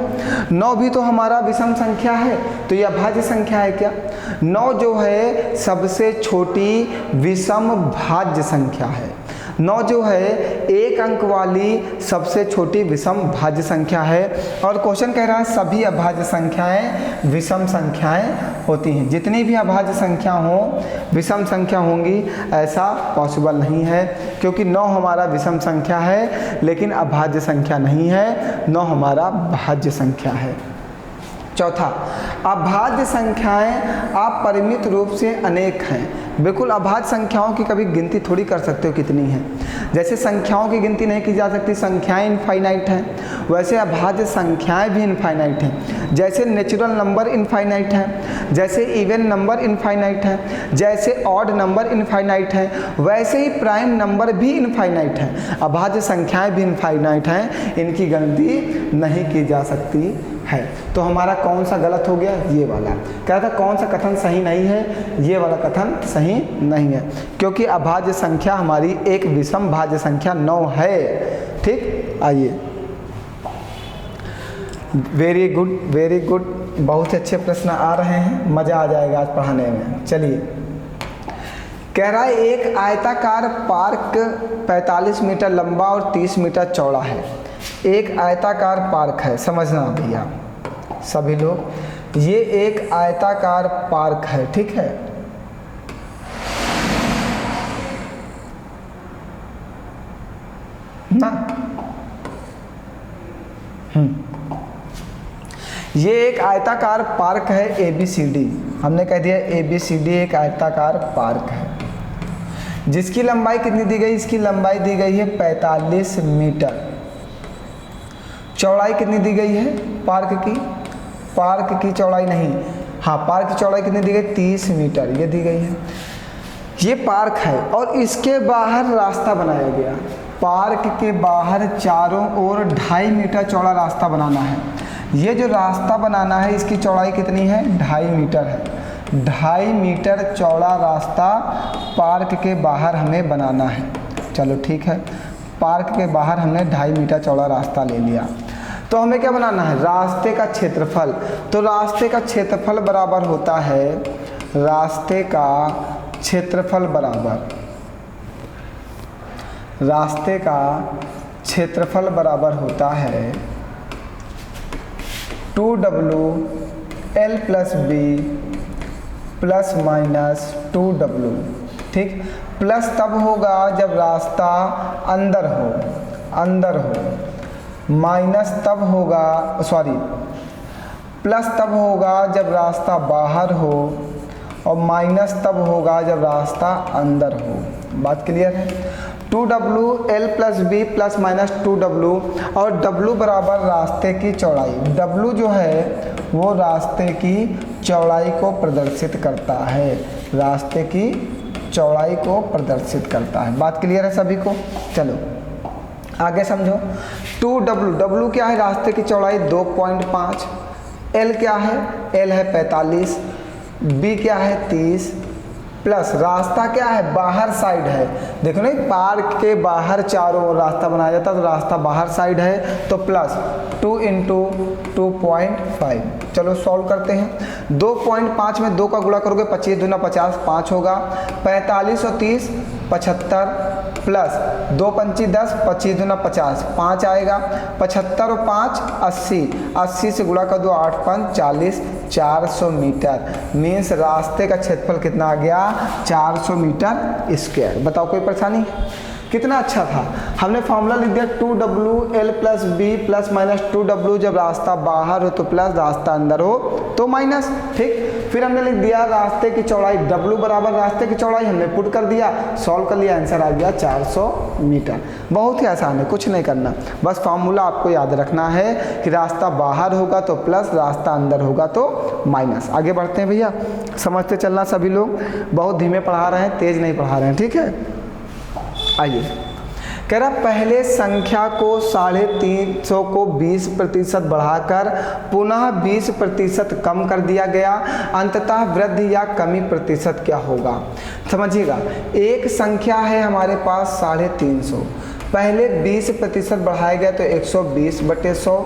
A: 9 भी तो हमारा विषम संख्या है, तो ये अभाज्य संख्या है क्या? 9 जो है सबसे छोटी विषम भाज्य संख्या है। 9 जो है एक अंक वाली सबसे छोटी विषम भाज्य संख्या है। और क्वेश्चन कह रहा है सभी अभाज्य संख्याएं विषम संख्याएं होती हैं। जितनी भी अभाज्य संख्या हो विषम संख्या होंगी, ऐसा पॉसिबल नहीं है, क्योंकि 9 हमारा विषम संख्या है लेकिन अभाज्य संख्या नहीं है, 9 हमारा भाज्य संख्या है। चौथा, अभाज्य संख्याएं अपरिमित रूप से अनेक हैं। बिल्कुल अभाज्य संख्याओं की कभी गिनती थोड़ी कर सकते हो कितनी हैं। जैसे संख्याओं की गिनती नहीं की जा सकती, संख्याएं इनफाइनाइट हैं, वैसे अभाज्य संख्याएं भी इनफाइनाइट हैं। जैसे नेचुरल नंबर इनफाइनाइट हैं, जैसे इवन नंबर इनफाइनाइट हैं, जैसे ऑड नंबर इनफाइनाइट हैं, वैसे ही प्राइम नंबर भी इनफाइनाइट हैं। अभाज्य संख्याएं भी इनफाइनाइट हैं, इनकी गिनती नहीं की जा सकती है। तो हमारा कौन सा गलत हो गया? ये वाला। क्या था? कौन सा कथन सही नहीं है? ये वाला कथन सही नहीं है, क्योंकि अभाज्य संख्या हमारी एक विषम भाज्य संख्या 9 है। ठीक, आइए, वेरी गुड वेरी गुड, बहुत अच्छे प्रश्न आ रहे हैं, मज़ा आ जाएगा आज पढ़ाने में। चलिए, कह रहा है एक आयताकार पार्क 45 मीटर लंबा और 30 मीटर चौड़ा है। एक आयताकार पार्क है, समझना भैया सभी लोग, ये एक आयताकार पार्क है, ठीक है। ना ये एक आयताकार पार्क है ABCD। हमने कह दिया ABCD एक आयताकार पार्क है। जिसकी लंबाई कितनी दी गई? इसकी लंबाई दी गई है 45 मीटर। चौड़ाई कितनी दी गई है पार्क की? पार्क की चौड़ाई नहीं, हाँ, पार्क की चौड़ाई कितनी दी गई? 30 मीटर, ये दी गई है। ये पार्क है और इसके बाहर रास्ता बनाया गया। पार्क के बाहर चारों ओर 2.5 मीटर चौड़ा रास्ता बनाना है। ये जो रास्ता बनाना है इसकी चौड़ाई कितनी है? 2.5 मीटर है। 2.5 मीटर चौड़ा रास्ता पार्क के बाहर हमें बनाना है। चलो ठीक है, पार्क के बाहर हमने 2.5 मीटर चौड़ा रास्ता ले लिया। तो हमें क्या बनाना है? रास्ते का क्षेत्रफल। तो रास्ते का क्षेत्रफल बराबर होता है, रास्ते का क्षेत्रफल बराबर, रास्ते का क्षेत्रफल बराबर होता है 2W L + B ± 2W। ठीक, प्लस तब होगा जब रास्ता अंदर हो, माइनस तब होगा, सॉरी, प्लस तब होगा जब रास्ता बाहर हो और माइनस तब होगा जब रास्ता अंदर हो। बात क्लियर है? 2W L + B ± 2W, और W बराबर रास्ते की चौड़ाई। W जो है वो रास्ते की चौड़ाई को प्रदर्शित करता है, रास्ते की चौड़ाई को प्रदर्शित करता है। बात क्लियर है सभी को? चलो आगे समझो। 2W, W क्या है? रास्ते की चौड़ाई 2.5। L क्या है? L है 45। B क्या है? 30। प्लस रास्ता क्या है? बाहर साइड है। देखो ना, पार्क के बाहर चारों ओर रास्ता बनाया जाता है, तो रास्ता बाहर साइड है, तो प्लस 2 × 2.5। चलो सॉल्व करते हैं। 2.5 में 2 का गुणा करोगे 25 दूना 50, 5 होगा। 45 और 30 75, प्लस 2 × 5 = 10, 25 दूना 50, 5 आएगा। 75 और 5 80, 80 से गुणा कर दो 8 × 5 40, 400 मीटर। मीन्स रास्ते का क्षेत्रफल कितना आ गया? 400 मीटर स्क्वायर। बताओ कोई परेशानी? कितना अच्छा था, हमने फॉर्मूला लिख दिया 2W L + B ± 2W। जब रास्ता बाहर हो तो प्लस, रास्ता अंदर हो तो माइनस। ठीक, फिर हमने लिख दिया रास्ते की चौड़ाई W बराबर रास्ते की चौड़ाई, हमने पुट कर दिया, सॉल्व कर लिया, आंसर आ गया 400 मीटर। बहुत ही आसान है, कुछ नहीं करना, बस फार्मूला आपको याद रखना है कि रास्ता बाहर होगा तो प्लस, रास्ता अंदर होगा तो माइनस। आगे बढ़ते हैं भैया, समझते चलना सभी लोग, बहुत धीमे पढ़ा रहे हैं, तेज नहीं पढ़ा रहे हैं, ठीक है। आइए, कह रहा पहले संख्या को 350 को 20% बढ़ाकर पुनः 20% कम कर दिया गया, अंततः वृद्धि या कमी प्रतिशत क्या होगा। समझिएगा, एक संख्या है हमारे पास 350, पहले 20% बढ़ाया गया तो 120/100,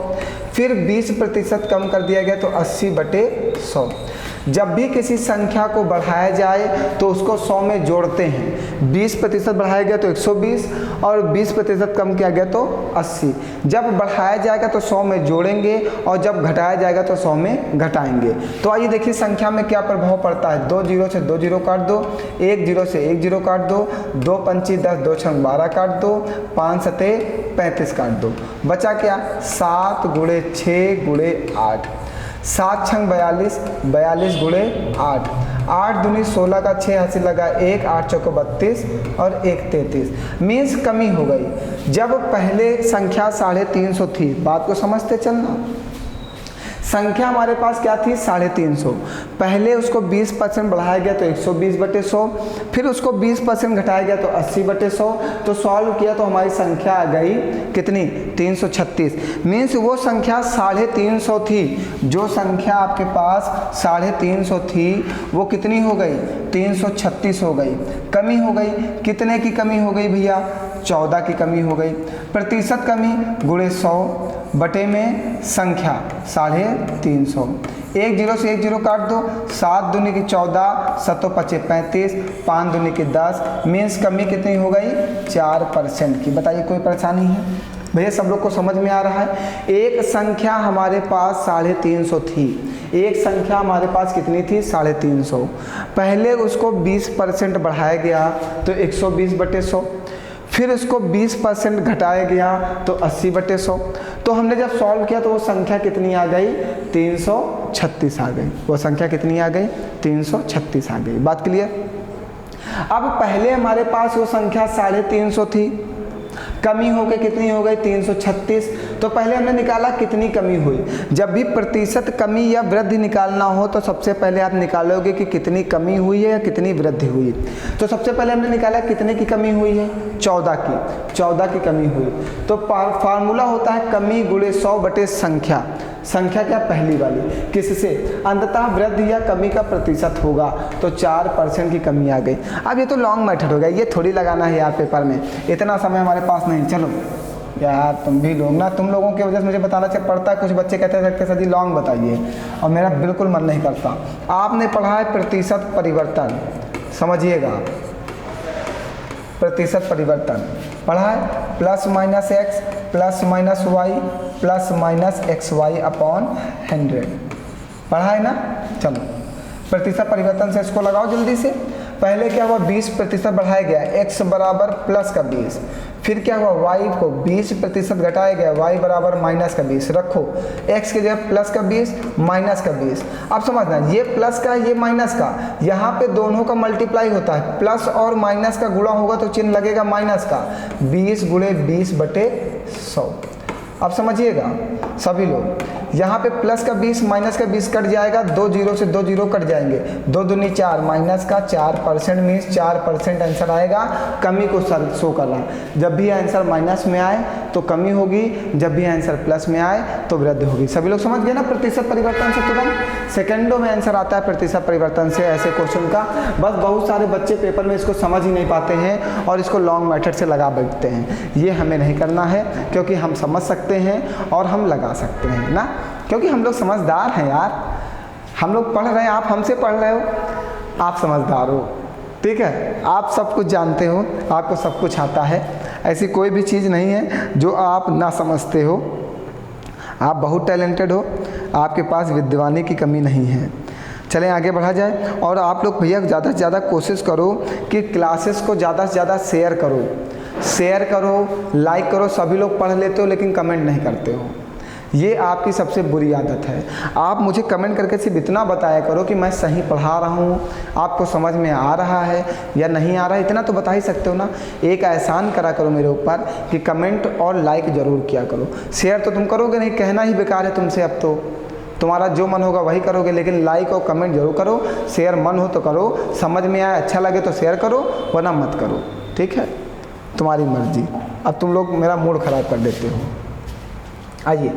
A: फिर 20% कम कर दिया गया तो 80/100। जब भी किसी संख्या को बढ़ाया जाए तो उसको 100 में जोड़ते हैं। 20% बढ़ाया गया तो 120 और 20% कम किया गया तो 80। जब बढ़ाया जाएगा तो 100 में जोड़ेंगे और जब घटाया जाएगा तो 100 में घटाएंगे। तो आइए देखिए संख्या में क्या प्रभाव पड़ता है। 2 0 से 2 0 काट दो, 1 0 से 1 0 काट दो, 2 पंची 10, 2 छंग 12 काट दो, 5 सते 35 काट दो। बचा क्या? 7 गुणे 6 गुणे 8, 7 छंग 42, 42 गुणे 8, 8 दूनी 16 का 6 हासिल लगा 1, 8 चौको 32 और 1 33। मीन्स कमी हो गई। जब पहले संख्या 350 थी, बात को समझते चलना, संख्या हमारे पास क्या थी 350, पहले उसको 20% बढ़ाया गया तो 120/100, फिर उसको 20% घटाया गया तो 80/100। तो सॉल्व किया तो हमारी संख्या आ गई कितनी? 336। मीन्स वो संख्या 350 थी, जो संख्या आपके पास 350 थी वो कितनी हो गई? 336 हो गई। कमी हो गई, कितने की कमी हो गई भैया? 14 की कमी हो गई। प्रतिशत कमी गुणे 100 बटे में संख्या 350। 1 0 से 1 0 काट दो, 7 दूनी की 14, 7 पचे 35, 5 दूनी की 10। मीन्स कमी कितनी हो गई? 4% की। बताइए कोई परेशानी है भैया? सब लोग को समझ में आ रहा है। एक संख्या हमारे पास 350 थी, एक संख्या हमारे पास कितनी थी? 350। पहले उसको 20% बढ़ाया गया तो 120/100, फिर उसको 20% घटाया गया तो 80/100। तो हमने जब सॉल्व किया तो वो संख्या कितनी आ गई? 336 आ गई। वो संख्या कितनी आ गई? 336 आ गई। बात क्लियर? अब पहले हमारे पास वो संख्या 350 थी, कमी हो गई, कितनी हो गई? 336। तो पहले हमने निकाला कितनी कमी हुई। जब भी प्रतिशत कमी या वृद्धि निकालना हो तो सबसे पहले आप निकालोगे कि कितनी कमी हुई है या कितनी वृद्धि हुई। तो सबसे पहले हमने निकाला कितने की कमी हुई है? 14 की। 14 की कमी हुई। तो फार्मूला होता है कमी गुणे 100 बटे संख्या। संख्या क्या? पहली वाली। किससे? अंततः वृद्धि या कमी का प्रतिशत होगा। तो 4% की कमी आ गई। अब ये तो लॉन्ग मेथड हो गया, ये थोड़ी लगाना है यार पेपर में, इतना समय हमारे पास नहीं। चलो यार तुम भी लोग ना, तुम लोगों की वजह से मुझे बताना चाहिए पड़ता है। कुछ बच्चे कहते हैं सर जी लॉन्ग बताइए, और मेरा बिल्कुल मन नहीं करता। आपने पढ़ा है प्रतिशत परिवर्तन, समझिएगा प्रतिशत परिवर्तन पढ़ा है। +-x +-y +-xy अपॉन 100 पढ़ा है ना। चलो प्रतिशत परिवर्तन से इसको लगाओ जल्दी से। पहले क्या हुआ? 20% बढ़ाया गया, x बराबर प्लस का 20। फिर क्या हुआ? y को 20% घटाया गया, y बराबर माइनस का 20 रखो। x की जगह प्लस का 20 माइनस का 20। अब समझना, ये प्लस का ये माइनस का, यहाँ पे दोनों का मल्टीप्लाई होता है। प्लस और माइनस का गुणा होगा तो चिन्ह लगेगा माइनस का। 20 गुणे 20/100। अब समझिएगा सभी लोग, यहाँ पे प्लस का 20 माइनस का 20 कट जाएगा, 2 0 से 2 0 कट जाएंगे, 2 दूनी 4 माइनस का 4%। मीन्स 4% आंसर आएगा। कमी को शो करना, जब भी आंसर माइनस में आए तो कमी होगी, जब भी आंसर प्लस में आए तो वृद्धि होगी। सभी लोग समझ गए ना? प्रतिशत परिवर्तन से तुरंत सेकंडों में आंसर आता है प्रतिशत परिवर्तन से ऐसे क्वेश्चन का। बस बहुत सारे बच्चे पेपर में इसको समझ ही नहीं पाते हैं और इसको लॉन्ग मेथड से लगा बैठते हैं। ये हमें नहीं करना है, क्योंकि हम समझ सकते हैं और हम लगा सकते हैं ना, क्योंकि हम लोग समझदार हैं यार। हम लोग पढ़ रहे हैं, आप हमसे पढ़ रहे हो, आप समझदार हो, ठीक है। आप सब कुछ जानते हो, आपको सब कुछ आता है। ऐसी कोई भी चीज़ नहीं है जो आप ना समझते हो। आप बहुत टैलेंटेड हो, आपके पास विद्वानी की कमी नहीं है। चलें आगे बढ़ा जाए। और आप लोग भैया ज़्यादा से ज़्यादा कोशिश करो कि क्लासेस को ज़्यादा से ज़्यादा शेयर करो, लाइक करो। सभी लोग पढ़ लेते हो लेकिन कमेंट नहीं करते हो, ये आपकी सबसे बुरी आदत है। आप मुझे कमेंट करके सिर्फ इतना बताया करो कि मैं सही पढ़ा रहा हूँ, आपको समझ में आ रहा है या नहीं आ रहा है, इतना तो बता ही सकते हो ना। एक एहसान करा करो मेरे ऊपर कि कमेंट और लाइक ज़रूर किया करो। शेयर तो तुम करोगे नहीं, कहना ही बेकार है तुमसे। अब तो तुम्हारा जो मन होगा वही करोगे, लेकिन लाइक और कमेंट जरूर करो। शेयर मन हो तो करो, समझ में आए अच्छा लगे तो शेयर करो, वरना मत करो, ठीक है। तुम्हारी मर्जी। अब तुम लोग मेरा मूड ख़राब कर देते हो। आइए,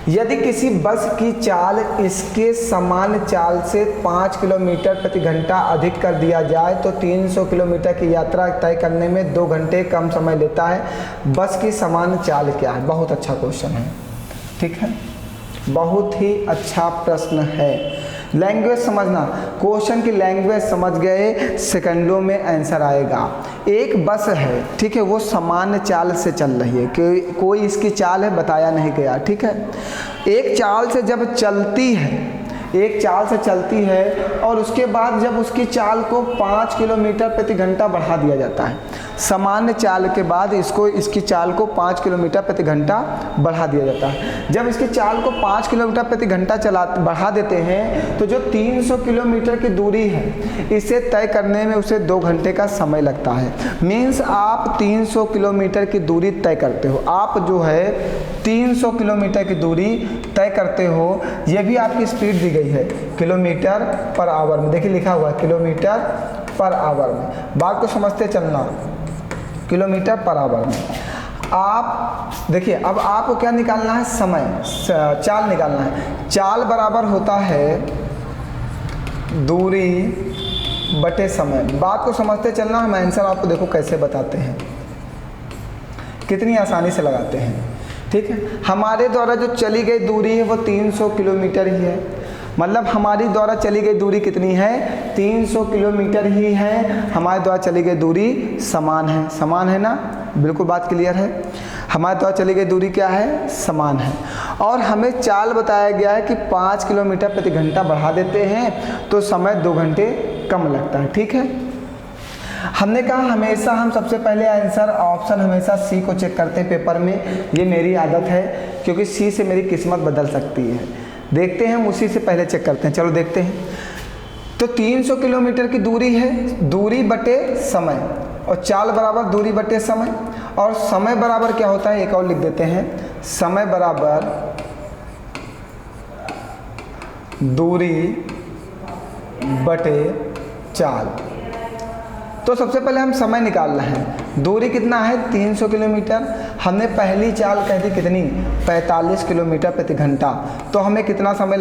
A: यदि किसी बस की चाल इसके समान चाल से 5 किलोमीटर प्रति घंटा अधिक कर दिया जाए तो 300 किलोमीटर की यात्रा तय करने में 2 घंटे कम समय लेता है। बस की समान चाल क्या है? बहुत अच्छा क्वेश्चन है, ठीक है, बहुत ही अच्छा प्रश्न है। लैंग्वेज समझना, क्वेश्चन की लैंग्वेज समझ गए, सेकंडों में आंसर आएगा। एक बस है, ठीक है, वो सामान्य चाल से चल रही है, कोई इसकी चाल है बताया नहीं गया, ठीक है। एक चाल से जब चलती है, एक चाल से चलती है और उसके बाद जब उसकी चाल को 5 किलोमीटर प्रति घंटा बढ़ा दिया जाता है, सामान्य चाल के बाद इसकी चाल को 5 किलोमीटर प्रति घंटा बढ़ा दिया जाता है। जब इसकी चाल को 5 किलोमीटर प्रति घंटा बढ़ा देते हैं तो जो 300 किलोमीटर की दूरी है इसे तय करने में उसे 2 घंटे का समय लगता है। मीन्स आप 300 किलोमीटर की दूरी तय करते हो, आप जो है 300 किलोमीटर की दूरी तय करते हो। ये भी आपकी स्पीड दी गई है किलोमीटर पर आवर में, देखिए लिखा हुआ है किलोमीटर पर आवर में। बात को समझते चलना, किलोमीटर पर आवर में। आप देखिए, अब आपको क्या निकालना है? समय, चाल निकालना है। चाल बराबर होता है दूरी बटे समय। बात को समझते चलना, हम आंसर आपको देखो कैसे बताते हैं, कितनी आसानी से लगाते हैं, ठीक है। हमारे द्वारा जो चली गई दूरी है वो 300 किलोमीटर ही है, मतलब हमारी द्वारा चली गई दूरी कितनी है? 300 किलोमीटर ही है। हमारे द्वारा चली गई दूरी समान है, समान है ना, बिल्कुल बात क्लियर है। हमारे द्वारा चली गई दूरी क्या है? समान है। और हमें चाल बताया गया है कि 5 किलोमीटर प्रति घंटा बढ़ा देते हैं तो समय 2 घंटे कम लगता है, ठीक है। हमने कहा हमेशा हम सबसे पहले आंसर ऑप्शन हमेशा सी को चेक करते हैं पेपर में। ये मेरी आदत है क्योंकि सी से मेरी किस्मत बदल सकती है। देखते हैं, हम उसी से पहले चेक करते हैं, चलो देखते हैं। तो 300 किलोमीटर की दूरी है, दूरी बटे समय, और चाल बराबर दूरी बटे समय, और समय बराबर क्या होता है? एक और लिख देते हैं, समय बराबर दूरी बटे चाल। तो सबसे पहले हम समय निकालना है। दूरी कितना है? 300 किलोमीटर। हमने पहली चाल कह दी कितनी? 45 किलोमीटर प्रति घंटा। तो हमें कितना समय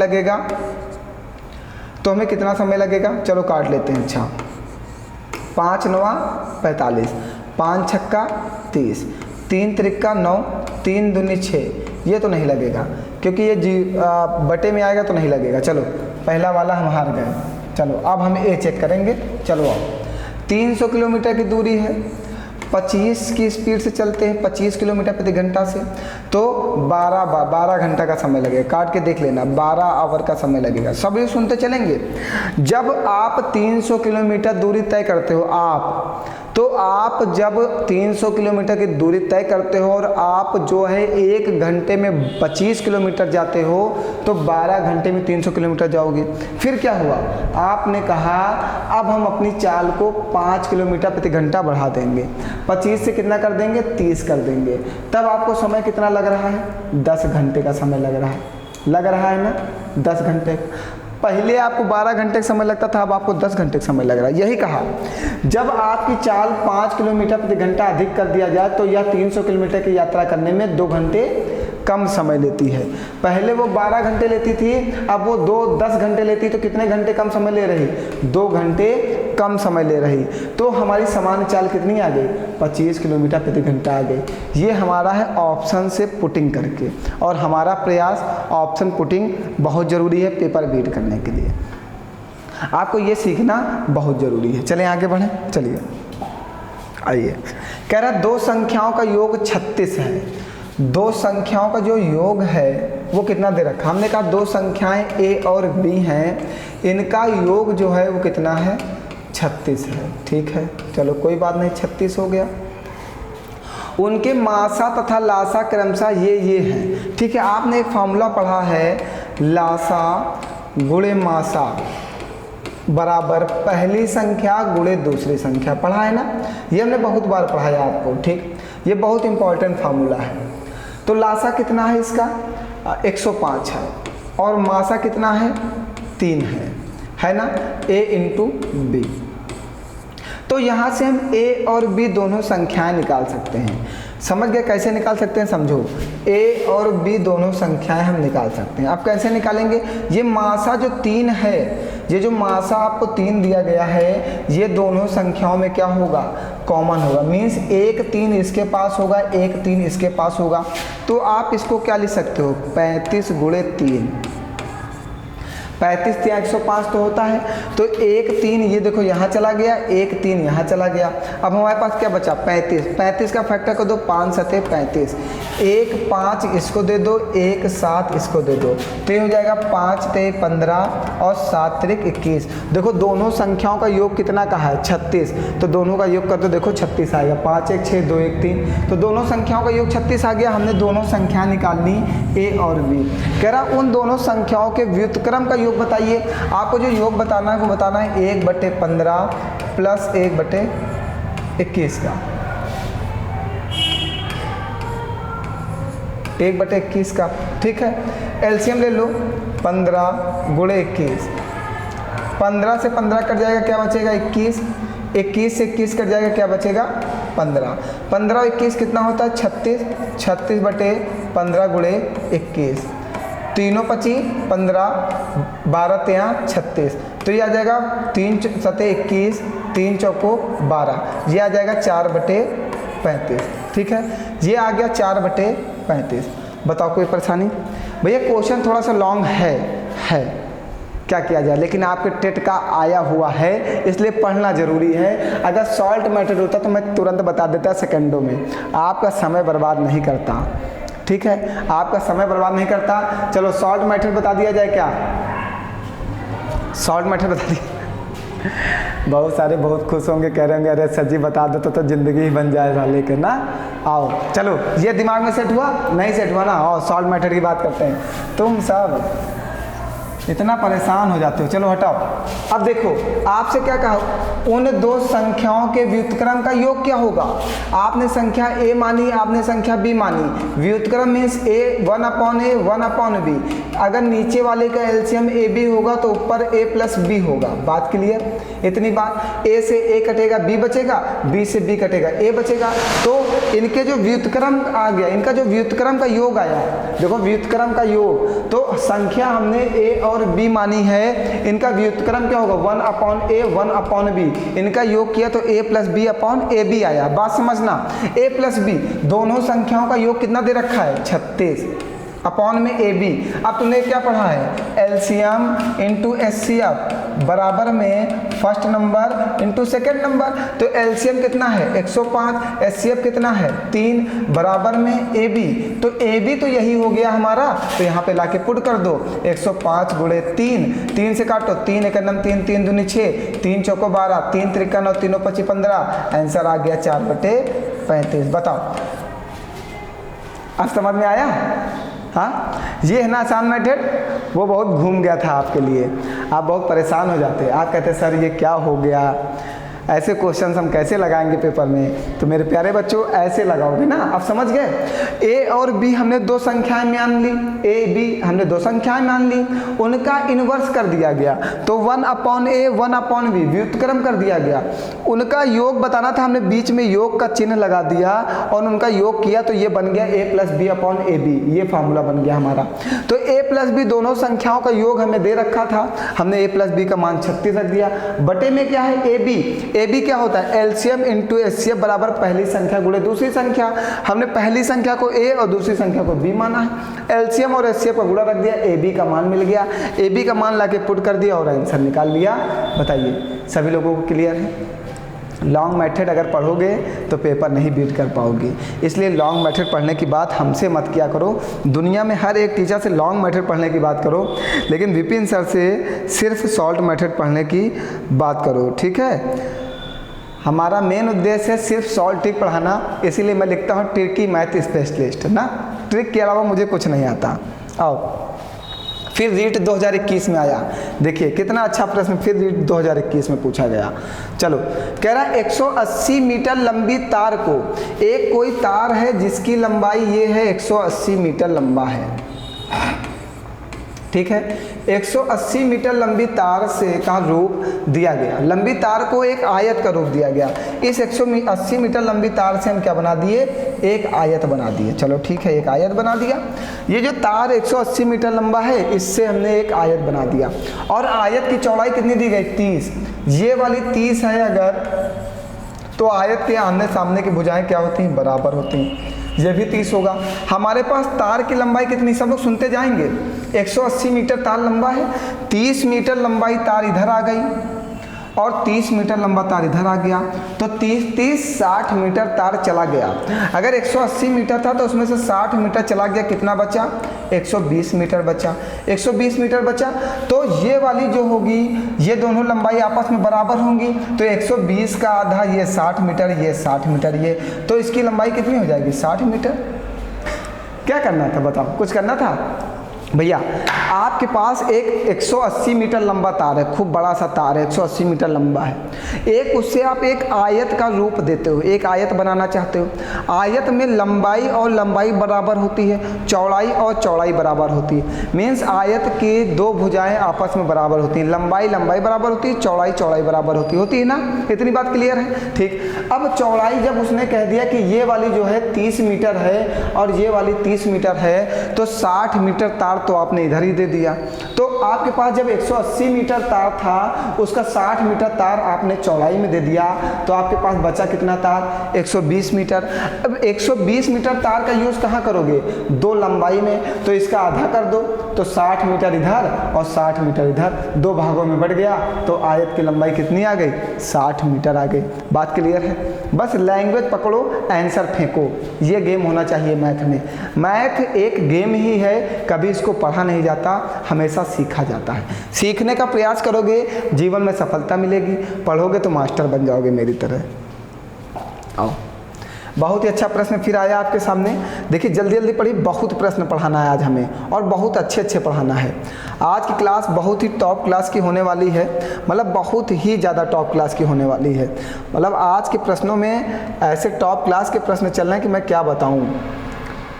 A: लगेगा? चलो काट लेते हैं। अच्छा, 5 9 45, 5 छक्का 30, 3 त्रिक्का 9, 3 दूनी 6। ये तो नहीं लगेगा क्योंकि ये बटे में आएगा तो नहीं लगेगा। चलो पहला वाला हम हार गए। चलो अब हम ए चेक करेंगे। चलो अब 300 किलोमीटर की दूरी है, 25 की स्पीड से चलते हैं, 25 किलोमीटर प्रति घंटा से, तो 12 घंटा का समय लगेगा। काट के देख लेना, 12 आवर का समय लगेगा। सब ये सुनते चलेंगे। जब आप 300 किलोमीटर दूरी तय करते हो, आप जब 300 किलोमीटर की दूरी तय करते हो और आप जो है 1 घंटे में 25 किलोमीटर जाते हो तो 12 घंटे में 300 किलोमीटर जाओगे। फिर क्या हुआ? आपने कहा अब हम अपनी चाल को 5 किलोमीटर प्रति घंटा बढ़ा देंगे, 25 से कितना कर देंगे? 30 कर देंगे। तब आपको समय कितना लग रहा है? 10 घंटे का समय लग रहा है ना, 10 घंटे। पहले आपको 12 घंटे का समय लगता था, अब आपको 10 घंटे का समय लग रहा है। यही कहा, जब आपकी चाल 5 किलोमीटर प्रति घंटा अधिक कर दिया जाए तो यह 300 किलोमीटर की यात्रा करने में 2 घंटे कम समय लेती है। पहले वो 12 घंटे लेती थी, अब वो 10 घंटे लेती, तो कितने घंटे कम समय ले रही? 2 घंटे कम समय ले रही। तो हमारी सामान्य चाल कितनी आ गई? 25 किलोमीटर प्रति घंटा आ गई। ये हमारा है ऑप्शन से पुटिंग करके, और हमारा प्रयास ऑप्शन पुटिंग बहुत ज़रूरी है पेपर बीट करने के लिए। आपको ये सीखना बहुत ज़रूरी है। चलें आगे बढ़ें, चलिए आइए। कह रहा 2 संख्याओं का योग 36 है। 2 संख्याओं का जो योग है वो कितना दे रखा? हमने कहा 2 संख्याएं A और B हैं, इनका योग जो है वो कितना है? 36 है, ठीक है। चलो कोई बात नहीं, 36 हो गया। उनके मासा तथा लासा क्रमशः ये हैं, ठीक है। आपने एक फॉर्मूला पढ़ा है, लासा गुणे मासा बराबर पहली संख्या गुणे दूसरी संख्या, पढ़ा है ना? ये हमने बहुत बार पढ़ाया आपको, ठीक। ये बहुत इंपॉर्टेंट फार्मूला है। तो लासा कितना है इसका? 105 है, और मासा कितना है? 3 है ना? A × B। तो यहाँ से हम a और b दोनों संख्याएं निकाल सकते हैं। समझ गए कैसे निकाल सकते हैं? समझो, a और b दोनों संख्याएं हम निकाल सकते हैं। अब कैसे निकालेंगे? ये मासा जो 3 है, ये जो मासा आपको 3 दिया गया है, ये दोनों संख्याओं में क्या होगा? कॉमन होगा। मीन्स 1 3 इसके पास होगा, 1 3 इसके पास होगा। तो आप इसको क्या लिख सकते हो? 35 गुणे 3। 35 या 105 तो होता है। तो 1 3 ये देखो यहाँ चला गया, 1 3 यहाँ चला गया। अब हमारे पास क्या बचा? 35। 35 का फैक्टर कर दो, 5 सते 35। 1 5 इसको दे दो, 1 7 इसको दे दो, तो ये हो जाएगा 5 ते 15 और 7 त्रिक 21। देखो दोनों संख्याओं का योग कितना का है? 36। तो दोनों का योग कर दो, देखो 36 आएगा। 5 1 6 2 1 3। तो दोनों संख्याओं का योग 36 आ गया। हमने दोनों संख्या निकालनी a और b। कह रहा उन दोनों संख्याओं के व्युत्क्रम का योग बताइए। आपको जो योग बताना है वो बताना है 1/15 प्लस 1/21 का, 1/21 का। ठीक है, एलसीएम ले लो। 15 गुणे 21, 15 से 15 कट जाएगा, क्या बचेगा? 21। 21 से 21 कट जाएगा, क्या बचेगा? 15। 15 और 21 कितना होता है? 36। 36/15 गुणे 21, तीनों 25 15 12 तेया 36। तो ये आ जाएगा 3 सते 21, 3 चौको 12, ये आ जाएगा 4/35। ठीक है, ये आ गया 4/35। बताओ कोई परेशानी? भैया क्वेश्चन थोड़ा सा लॉन्ग है, क्या किया जाए, लेकिन आपके टेट का आया हुआ है, इसलिए पढ़ना जरूरी है। अगर सॉल्ट मेथड होता तो मैं तुरंत बता देता सेकंडों में। आपका समय बर्बाद नहीं करता, ठीक है, आपका समय बर्बाद नहीं करता। चलो सॉल्ट मेथड बता दिया जाए क्या? सॉल्ट मेथड बता दिया। बहुत सारे बहुत खुश होंगे, कह रहे होंगे अरे सर जी बता दो तो ज़िंदगी ही बन जाएगा। लेकिन ना आओ, चलो ये दिमाग में सेट हुआ? नहीं सेट हुआ ना? आओ सॉल्ट मेथड की बात करते हैं। तुम सब इतना परेशान हो जाते हो, चलो हटाओ। अब देखो आपसे क्या कहा, उन दो संख्याओं के व्युत्क्रम का योग क्या होगा? आपने संख्या a मानी, आपने संख्या b मानी। व्युत्क्रम मीन्स a 1/a 1/b। अगर नीचे वाले का एलसीएम ए बी होगा तो ऊपर a प्लस बी होगा। बात क्लियर? इतनी बात। a से a कटेगा, b बचेगा, b से b कटेगा, a बचेगा। तो इनके जो व्युत्क्रम आ गया, इनका जो व्युत्क्रम का योग आया, देखो व्युत्क्रम का योग, तो संख्या हमने a और b मानी है, इनका व्युत्क्रम क्या होगा? 1/a 1/b। इनका योग किया तो a plus B upon A B आया। बात समझना, a प्लस b दोनों संख्याओं का योग कितना दे रखा है? 36 अपॉन में ए बी। अब तुमने क्या पढ़ा है? एलसीएम इंटू एचसीएफ बराबर में first number into second number. तो एलसीएम कितना है? 105, एचसीएफ कितना है? 3 बराबर में ए बी। तो ए बी तो यही हो गया हमारा, तो यहाँ पे लाके पुट कर दो। 105 गुणे 3, 3 से काटो, 3 1 3, 3 दूनी 6, 3 चौको 12, 3 त्रिका 9, 3 25 15। आंसर आ गया 4/35। बताओ अब समझ में आया? हाँ, ये है ना आसान मेथड। वो बहुत घूम गया था आपके लिए, आप बहुत परेशान हो जाते। आप कहते सर ये क्या हो गया, ऐसे क्वेश्चंस हम कैसे लगाएंगे पेपर में? तो मेरे प्यारे बच्चों ऐसे लगाओगे ना। अब समझ गए? a और b हमने दो संख्याएं मान ली, a b हमने दो संख्याएं मान ली, उनका इन्वर्स कर दिया गया। तो 1/a 1/b व्युत्क्रम कर दिया गया। उनका योग बताना था, हमने बीच में योग का चिन्ह लगा दिया और उनका योग किया, तो ये बन गया a plus B upon A B. ये फार्मूला बन गया हमारा। तो a प्लस बी दोनों संख्याओं का योग हमें दे रखा था, हमने a प्लस बी का मान 36 रख दिया। बटे में क्या है? A B. ए बी क्या होता है? एलसीएम इंटू एचसीएफ बराबर पहली संख्या गुणे दूसरी संख्या। हमने पहली संख्या को ए और दूसरी संख्या को बी माना है। एलसीएम और एचसीएफ का गुणा रख दिया, ए बी का मान मिल गया। ए बी का मान लाके पुट कर दिया और आंसर निकाल लिया। बताइए सभी लोगों को क्लियर है? लॉन्ग मेथड अगर पढ़ोगे तो पेपर नहीं बीट कर पाओगे, इसलिए लॉन्ग मेथड पढ़ने की बात हमसे मत किया करो। दुनिया में हर एक टीचर से लॉन्ग मेथड पढ़ने की बात करो, लेकिन विपिन सर से सिर्फ शॉर्ट मेथड पढ़ने की बात करो, ठीक है? हमारा मेन उद्देश्य है सिर्फ सॉल्ट ट्रिक पढ़ाना, इसीलिए मैं लिखता हूँ ट्रिकी मैथ स्पेशलिस्ट ना। ट्रिक के अलावा मुझे कुछ नहीं आता। आओ फिर रीट 2021 में आया, देखिए कितना अच्छा प्रश्न फिर रीट 2021 में पूछा गया। चलो कह रहा है 180 मीटर लंबी तार को, एक कोई तार है जिसकी लंबाई ये है 180 मीटर लंबा है। ठीक है। 180 मीटर लंबी तार से का रूप दिया गया, लंबी तार को एक आयत का रूप दिया गया। इस 180 मीटर लंबी तार से हम क्या बना दिए, एक आयत बना दिए। चलो ठीक है, एक आयत बना दिया। ये जो तार 180 मीटर लंबा है, इससे हमने एक आयत बना दिया। और आयत की चौड़ाई कितनी दी गई, 30। ये वाली 30 है अगर, तो आयत के आमने सामने की भुजाएं क्या होती हैं, बराबर होती हैं। ये भी 30 होगा। हमारे पास तार की लंबाई कितनी, सब लोग सुनते जाएंगे। 180 मीटर तार लंबा है, 30 मीटर लंबाई तार इधर आ गई और 30 मीटर लंबा तार इधर आ गया, तो 60 मीटर तार चला गया। अगर 180 मीटर था तो उसमें से 60 मीटर चला गया, कितना बचा, 120 मीटर बचा। 120 मीटर बचा तो ये वाली जो होगी, ये दोनों लंबाई आपस में बराबर होंगी, तो 120 का आधा, ये 60 मीटर, ये 60 मीटर, ये, तो इसकी लंबाई कितनी हो जाएगी, 60 मीटर। क्या करना था बताओ, कुछ करना था भैया। आपके पास एक 180 मीटर लंबा तार है, खूब बड़ा सा तार है, 180 मीटर लंबा है। एक उससे आप एक आयत का रूप देते हो, एक आयत बनाना चाहते हो। आयत में लंबाई और लंबाई बराबर होती है, चौड़ाई और चौड़ाई बराबर होती है। मीन्स आयत की दो भुजाएं आपस में बराबर होती हैं, लंबाई लंबाई बराबर होती है, चौड़ाई चौड़ाई बराबर होती है ना। इतनी बात क्लियर है, ठीक। अब चौड़ाई जब उसने कह दिया कि ये वाली जो है 30 मीटर है और ये वाली 30 मीटर है, तो 60 मीटर तार तो आपने इधर ही दे दिया। तो आपके पास जब 180 मीटर तार था, उसका 60 मीटर तार आपने चौड़ाई में दे दिया, तो आपके पास बचा कितना तार, 120 मीटर। अब 120 मीटर तार का यूज़ कहाँ करोगे, दो लंबाई में, तो इसका आधा कर दो, तो 60 मीटर इधर और 60 मीटर इधर, दो भागों में बढ़ गया, तो आयत की लंबाई कितनी आ गई, 60 मीटर आ गई। बात क्लियर है। बस लैंग्वेज पकड़ो, आंसर फेंको, ये गेम होना चाहिए मैथ में। मैथ एक गेम ही है, कभी इसको पढ़ा नहीं जाता, हमेशा सीखा जाता है। सीखने का प्रयास करोगे, जीवन में सफलता मिलेगी, पढ़ोगे तो मास्टर बन जाओगे मेरी तरह। आओ, बहुत ही अच्छा प्रश्न फिर आया आपके सामने। देखिए जल्दी जल्दी पढ़िए, बहुत प्रश्न पढ़ाना है आज हमें और बहुत अच्छे अच्छे पढ़ाना है। आज की क्लास बहुत ही टॉप क्लास की होने वाली है, मतलब बहुत ही ज़्यादा टॉप क्लास की होने वाली है। मतलब आज के प्रश्नों में ऐसे टॉप क्लास के प्रश्न चल रहे हैं कि मैं क्या बताऊँ,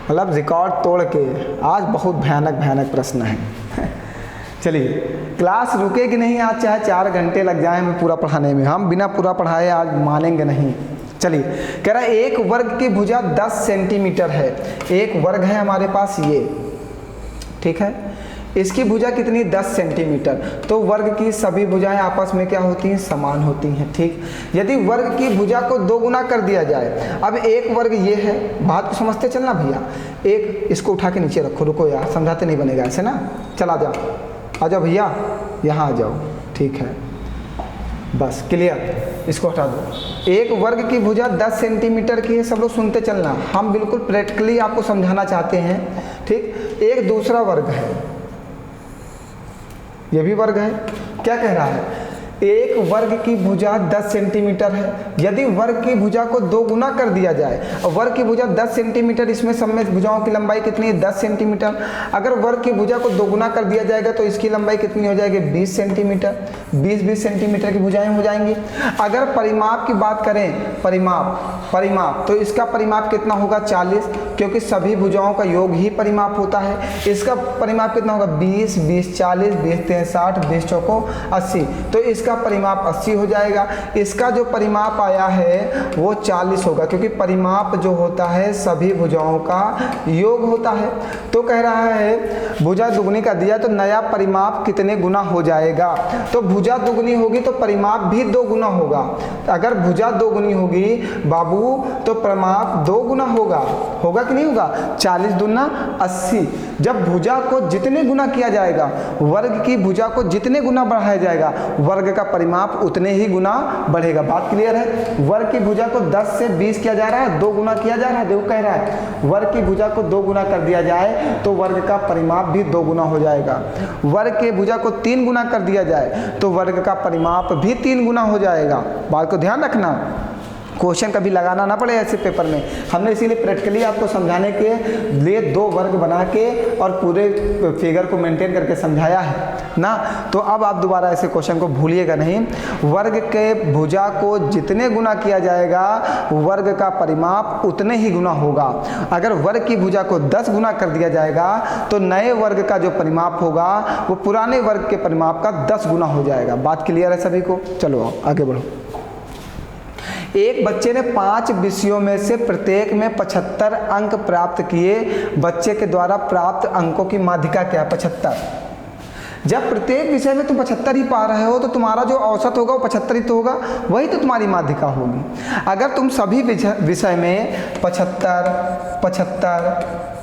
A: मतलब रिकॉर्ड तोड़ के आज बहुत भयानक भयानक प्रश्न है। चलिए, क्लास रुकेगी नहीं आज, चाहे 4 घंटे लग जाए हमें पूरा पढ़ाने में, हम बिना पूरा पढ़ाए आज मानेंगे नहीं। चलिए, कह रहा है एक वर्ग की भुजा 10 सेंटीमीटर है। एक वर्ग है हमारे पास ये, ठीक है, इसकी भुजा कितनी, 10 सेंटीमीटर। तो वर्ग की सभी भुजाएं आपस में क्या होती हैं, समान होती हैं, ठीक। यदि वर्ग की भुजा को 2 गुना कर दिया जाए, अब एक वर्ग ये है, बात को समझते चलना भैया। एक इसको उठा के नीचे रखो, रुको यार, समझाते नहीं बनेगा ऐसे ना। चल आ जाओ भैया, यहाँ आ जाओ, ठीक है, बस क्लियर, इसको हटा दो। एक वर्ग की भुजा 10 सेंटीमीटर की है, सब लोग सुनते चलना, हम बिल्कुल प्रैक्टिकली आपको समझाना चाहते हैं, ठीक। एक दूसरा वर्ग है, ये भी वर्ग है। क्या कह रहा है, एक वर्ग की भुजा 10 सेंटीमीटर है। यदि वर्ग की भुजा को 2 गुना कर दिया जाए, और वर्ग की भुजा 10 सेंटीमीटर, इसमें सब में भुजाओं की लंबाई कितनी है, 10 सेंटीमीटर। अगर वर्ग की भुजा को 2 गुना कर दिया जाएगा तो इसकी लंबाई कितनी हो जाएगी, 20 सेंटीमीटर। 20 सेंटीमीटर की भुजाएं हो जाएंगी। अगर परिमाप की बात करें, परिमाप तो इसका परिमाप कितना होगा, 40, क्योंकि सभी भुजाओं का योग ही परिमाप होता है। इसका परिमाप कितना होगा, 20, 20 40, 20 3 60, 20 चौको 80, तो इसका परिमाप 80 हो जाएगा। इसका जो परिमाप आया है वो 40 होगा, क्योंकि परिमाप जो होता है सभी भुजाओं का योग होता है। तो कह रहा है भुजा दुगनी कर दिया तो नया परिमाप कितने गुना हो जाएगा, तो भुजा दुगनी होगी तो परिमाप भी 2 गुना होगा। अगर भुजा 2 गुनी होगी बाबू तो परिमाप 2 गुना होगा कि नहीं होगा, 40 दूना 80। जब भुजा को जितने गुना किया जाएगा, वर्ग की भुजा को जितने गुना बढ़ाया जाएगा, वर्ग का परिमाप उतने ही गुना बढ़ेगा। बात क्लियर है। वर्ग की भुजा को 10 से 20 किया जा रहा है, 2 गुना किया जा रहा है। देखो कह रहा है वर्ग की भुजा को 2 गुना कर दिया जाए तो वर्ग का परिमाप भी 2 गुना हो जाएगा। वर्ग के भुजा को 3 गुना कर दिया जाए तो वर्ग का परिमाप भी 3 गुना हो जाएगा। बात को ध्यान रखना, क्वेश्चन कभी लगाना ना पड़े ऐसे पेपर में। हमने इसीलिए प्रैक्टिकली आपको समझाने के लिए 2 वर्ग बना के और पूरे फिगर को मेंटेन करके समझाया है ना। तो अब आप दोबारा ऐसे क्वेश्चन को भूलिएगा नहीं। वर्ग के भुजा को जितने गुना किया जाएगा वर्ग का परिमाप उतने ही गुना होगा। अगर वर्ग की भुजा को 10 गुना कर दिया जाएगा तो नए वर्ग का जो परिमाप होगा वो पुराने वर्ग के परिमाप का 10 गुना हो जाएगा। बात क्लियर है सभी को? चलो आगे बढ़ो। एक बच्चे ने 5 विषयों में से प्रत्येक में 75 अंक प्राप्त किए। बच्चे के द्वारा प्राप्त अंकों की माध्यिका क्या है? 75। जब प्रत्येक विषय में तुम 75 ही पा रहे हो तो तुम्हारा जो औसत होगा वो 75 ही तो होगा, वही तो तुम्हारी माध्यिका होगी। अगर तुम सभी विषय में 75, 75,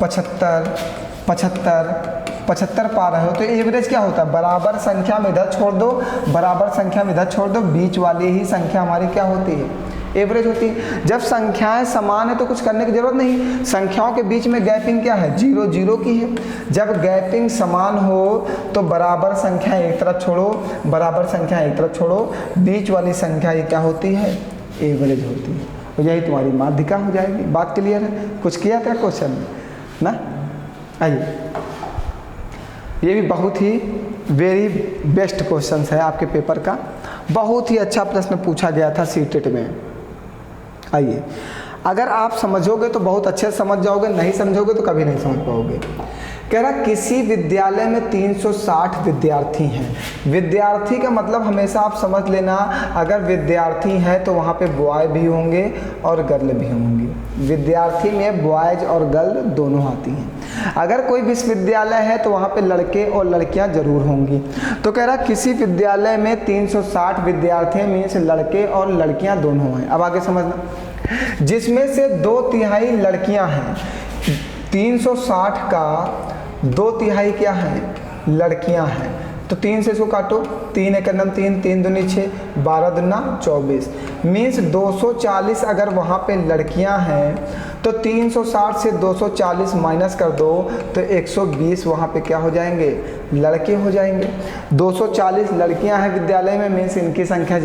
A: 75, 75, 75 पा रहे हो तो एवरेज क्या होता है? बराबर संख्या में इधर छोड़ दो, बराबर संख्या में इधर छोड़ दो, बीच वाली ही संख्या हमारी क्या होती है? एवरेज होती है। जब संख्याएं समान है तो कुछ करने की जरूरत नहीं। संख्याओं के बीच में गैपिंग क्या है? 0 0 की है। जब गैपिंग समान हो तो बराबर संख्या एक तरफ छोड़ो, बराबर संख्या एक तरफ छोड़ो, बीच वाली संख्या ये क्या होती है? एवरेज होती है। तो यही तुम्हारी माध्यिका हो जाएगी। बात क्लियर है? कुछ किया था क्वेश्चन में ना? आइए, ये भी बहुत ही वेरी बेस्ट क्वेश्चन है आपके पेपर का। बहुत ही अच्छा प्रश्न पूछा गया था सीटेट में। आइए, अगर आप समझोगे तो बहुत अच्छे से समझ जाओगे, नहीं समझोगे तो कभी नहीं समझ पाओगे। कह रहा किसी विद्यालय में 360 विद्यार्थी हैं। विद्यार्थी का मतलब हमेशा आप समझ लेना, अगर विद्यार्थी हैं तो वहाँ पे बॉय भी होंगे और गर्ल भी होंगे। विद्यार्थी में बॉयज और गर्ल दोनों आती हैं। अगर कोई विश्वविद्यालय है तो वहाँ पे लड़के और लड़कियाँ जरूर होंगी। तो कह रहा किसी विद्यालय में 360 विद्यार्थी हैं, मीन्स लड़के और लड़कियाँ दोनों हैं। अब आगे समझना, जिसमें से 2/3 लड़कियाँ हैं। 360 का 2/3 क्या है? लड़कियां हैं। तो 3 से इसको काटो, 3 एक 3, 3 दूनी 6, 12 दूना 24, मीन्स 240 अगर वहाँ पे लड़कियां हैं तो 360 से 240 माइनस कर दो तो 120 वहाँ पे क्या हो जाएंगे? लड़के हो जाएंगे। 240 लड़कियां हैं विद्यालय में, मीन्स इनकी संख्या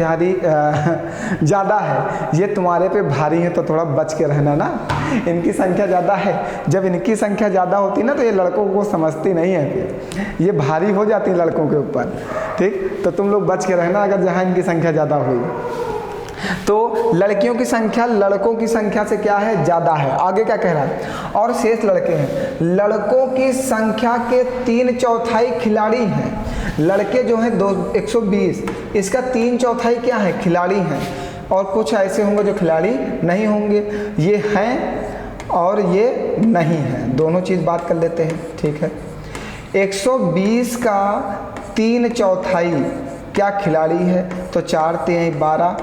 A: ज़्यादा है। ये तुम्हारे पे भारी है तो थोड़ा बच के रहना ना। इनकी संख्या ज़्यादा है। जब इनकी संख्या ज़्यादा होती ना तो ये लड़कों को समझती नहीं है, फिर ये भारी हो जाती है लड़कों के ऊपर। ठीक, तो तुम लोग बच के रहना अगर जहाँ इनकी संख्या ज़्यादा हुई तो। लड़कियों की संख्या लड़कों की संख्या से क्या है? ज़्यादा है। आगे क्या कह रहा है? और शेष लड़के हैं। लड़कों की संख्या के 3/4 खिलाड़ी हैं। लड़के जो हैं 120, इसका 3/4 क्या है? खिलाड़ी हैं। और कुछ ऐसे होंगे जो खिलाड़ी नहीं होंगे। ये हैं और ये नहीं हैं, दोनों चीज़ बात कर लेते हैं। ठीक है, 120 का 3/4 क्या खिलाड़ी है? तो 4 3 12,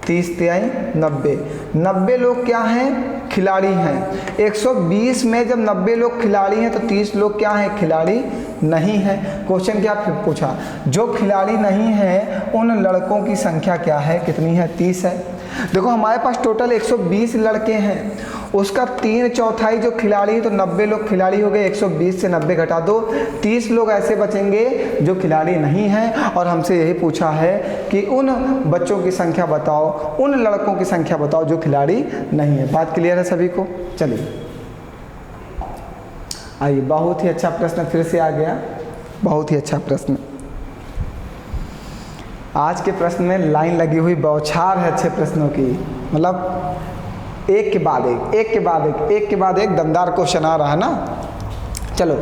A: 30 3 90, 90 लोग क्या हैं? खिलाड़ी हैं। 120 में जब 90 लोग खिलाड़ी हैं तो 30 लोग क्या हैं? खिलाड़ी नहीं है। क्वेश्चन क्या पूछा? जो खिलाड़ी नहीं है उन लड़कों की संख्या क्या है? कितनी है? 30 है। देखो हमारे पास टोटल 120 लड़के हैं, उसका 3/4 जो खिलाड़ी है तो 90 लोग खिलाड़ी हो गए। 120 से 90 घटा दो, 30 लोग ऐसे बचेंगे जो खिलाड़ी नहीं हैं। और हमसे यही पूछा है कि उन बच्चों की संख्या बताओ, उन लड़कों की संख्या बताओ जो खिलाड़ी नहीं है। बात क्लियर है सभी को? चलिए आइए, बहुत ही अच्छा प्रश्न फिर से आ गया। बहुत ही अच्छा प्रश्न। आज के प्रश्न में लाइन लगी हुई बौछार है अच्छे प्रश्नों की। मतलब एक के बाद एक, एक के बाद एक, एक के बाद एक दमदार क्वेश्चन आ रहा है ना। चलो,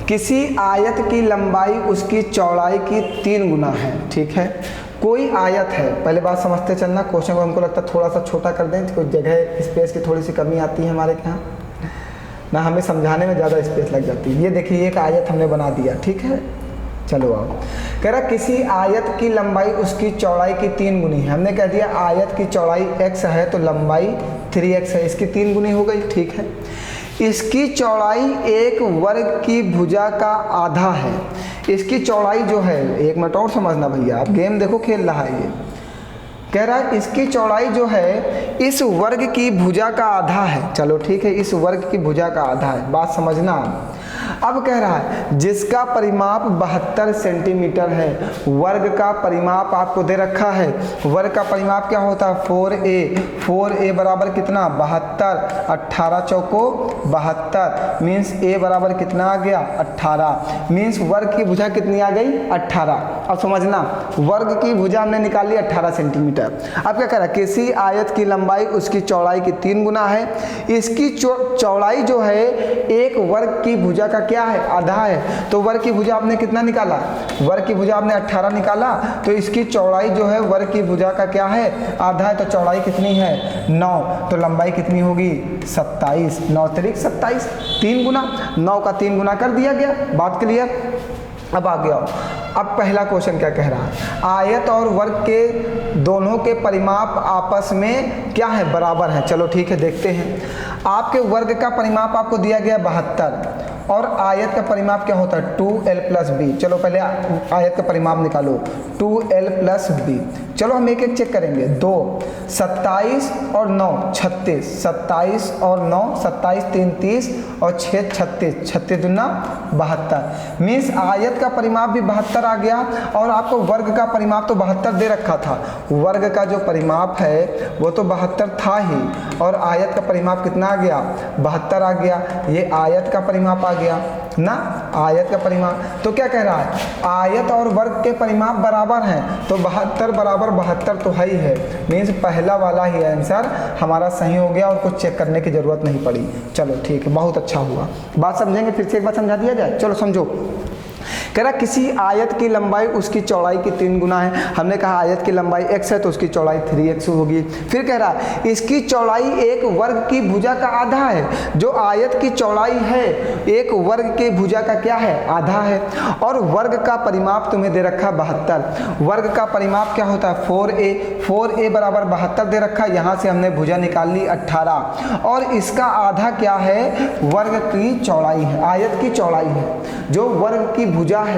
A: किसी आयत की लंबाई उसकी चौड़ाई की 3 गुना है। ठीक है, कोई आयत है, पहले बात समझते चलना। क्वेश्चन को हमको लगता है थोड़ा सा छोटा कर दें, तो जगह स्पेस की थोड़ी सी कमी आती है हमारे यहाँ ना, हमें समझाने में ज़्यादा स्पेस लग जाती है। ये देखिए एक आयत हमने बना दिया। ठीक है, चलो आओ। कह रहा किसी आयत की लंबाई उसकी चौड़ाई की 3 गुनी है। हमने कह दिया आयत की चौड़ाई x है तो लंबाई 3x है, इसकी 3 गुनी हो गई। ठीक है, इसकी चौड़ाई एक वर्ग की भुजा का आधा है। इसकी चौड़ाई जो है, एक मिनट और समझना भैया, आप गेम देखो खेल रहा है ये। कह रहा है इसकी चौड़ाई जो है इस वर्ग की भुजा का आधा है। चलो ठीक है, इस वर्ग की भुजा का आधा है, बात समझना। अब कह रहा है जिसका परिमाप 72 सेंटीमीटर है, वर्ग का परिमाप आपको दे रखा है। वर्ग का परिमाप क्या होता है 4a बराबर कितना 72, 18 चौको 72 मीन्स a बराबर कितना आ गया 18, मीन्स वर्ग की भुजा कितनी आ गई 18। अब समझना वर्ग की भुजा हमने निकाली 18 सेंटीमीटर। अब क्या कह रहा है किसी आयत की लंबाई उसकी चौड़ाई की 3 गुना है, इसकी चौड़ाई जो है एक वर्ग की भुजा का क्या है आधा है। तो वर्ग की भुजा आपने कितना निकाला, वर्ग की भुजा आपने 18 निकाला, तो इसकी चौड़ाई जो है वर्ग की भुजा का क्या है आधा है, तो चौड़ाई कितनी है 9, तो लंबाई कितनी होगी 27, 9 तिरिक 27, 3 गुना, 9 का 3 गुना कर दिया गया। बात क्लियर। अब आ गया, अब पहला क्वेश्चन क्या कह रहा है, आयत और वर्ग के दोनों के परिमाप आपस में क्या है बराबर है। चलो ठीक है देखते हैं। आपके वर्ग का परिमाप आपको दिया गया 72 और आयत का परिमाप क्या होता है 2l प्लस बी। चलो पहले आयत का परिमाप निकालो 2l प्लस बी। चलो हम एक एक चेक करेंगे। 2 27 और 9 36, 27 और 9 27 3 30 और 6 36, 36 दूना 72, मीन्स आयत का परिमाप भी 72 आ गया और आपको वर्ग का परिमाप तो 72 दे रखा था। वर्ग का जो परिमाप है वो तो 72 था ही और आयत का परिमाप कितना आ गया 72 आ गया। ये आयत का परिमाप आ गया ना, आयत का परिमाप। तो क्या कह रहा है आयत और वर्ग के परिमाप बराबर हैं, तो 72 बराबर 72 तो है ही है, मीन्स पहला वाला ही आंसर हमारा सही हो गया और कुछ चेक करने की जरूरत नहीं पड़ी। चलो ठीक है, बहुत अच्छा हुआ। बात समझेंगे, फिर से एक बार समझा दिया जाए। चलो समझो। कह रहा किसी आयत की लंबाई उसकी चौड़ाई की 3 गुना है। हमने कहा आयत की लंबाई x है तो उसकी चौड़ाई 3x होगी। फिर कह रहा इसकी चौड़ाई एक वर्ग की भुजा का आधा है। जो आयत की चौड़ाई है एक वर्ग के भुजा का क्या है आधा है। और वर्ग का परिमाप तुम्हें दे रखा 72। वर्ग का परिमाप क्या होता है 4a बराबर 72 दे रखा। यहाँ से हमने भुजा निकाल ली 18 और इसका आधा क्या है वर्ग की चौड़ाई है, आयत की चौड़ाई है। जो वर्ग की भुजा है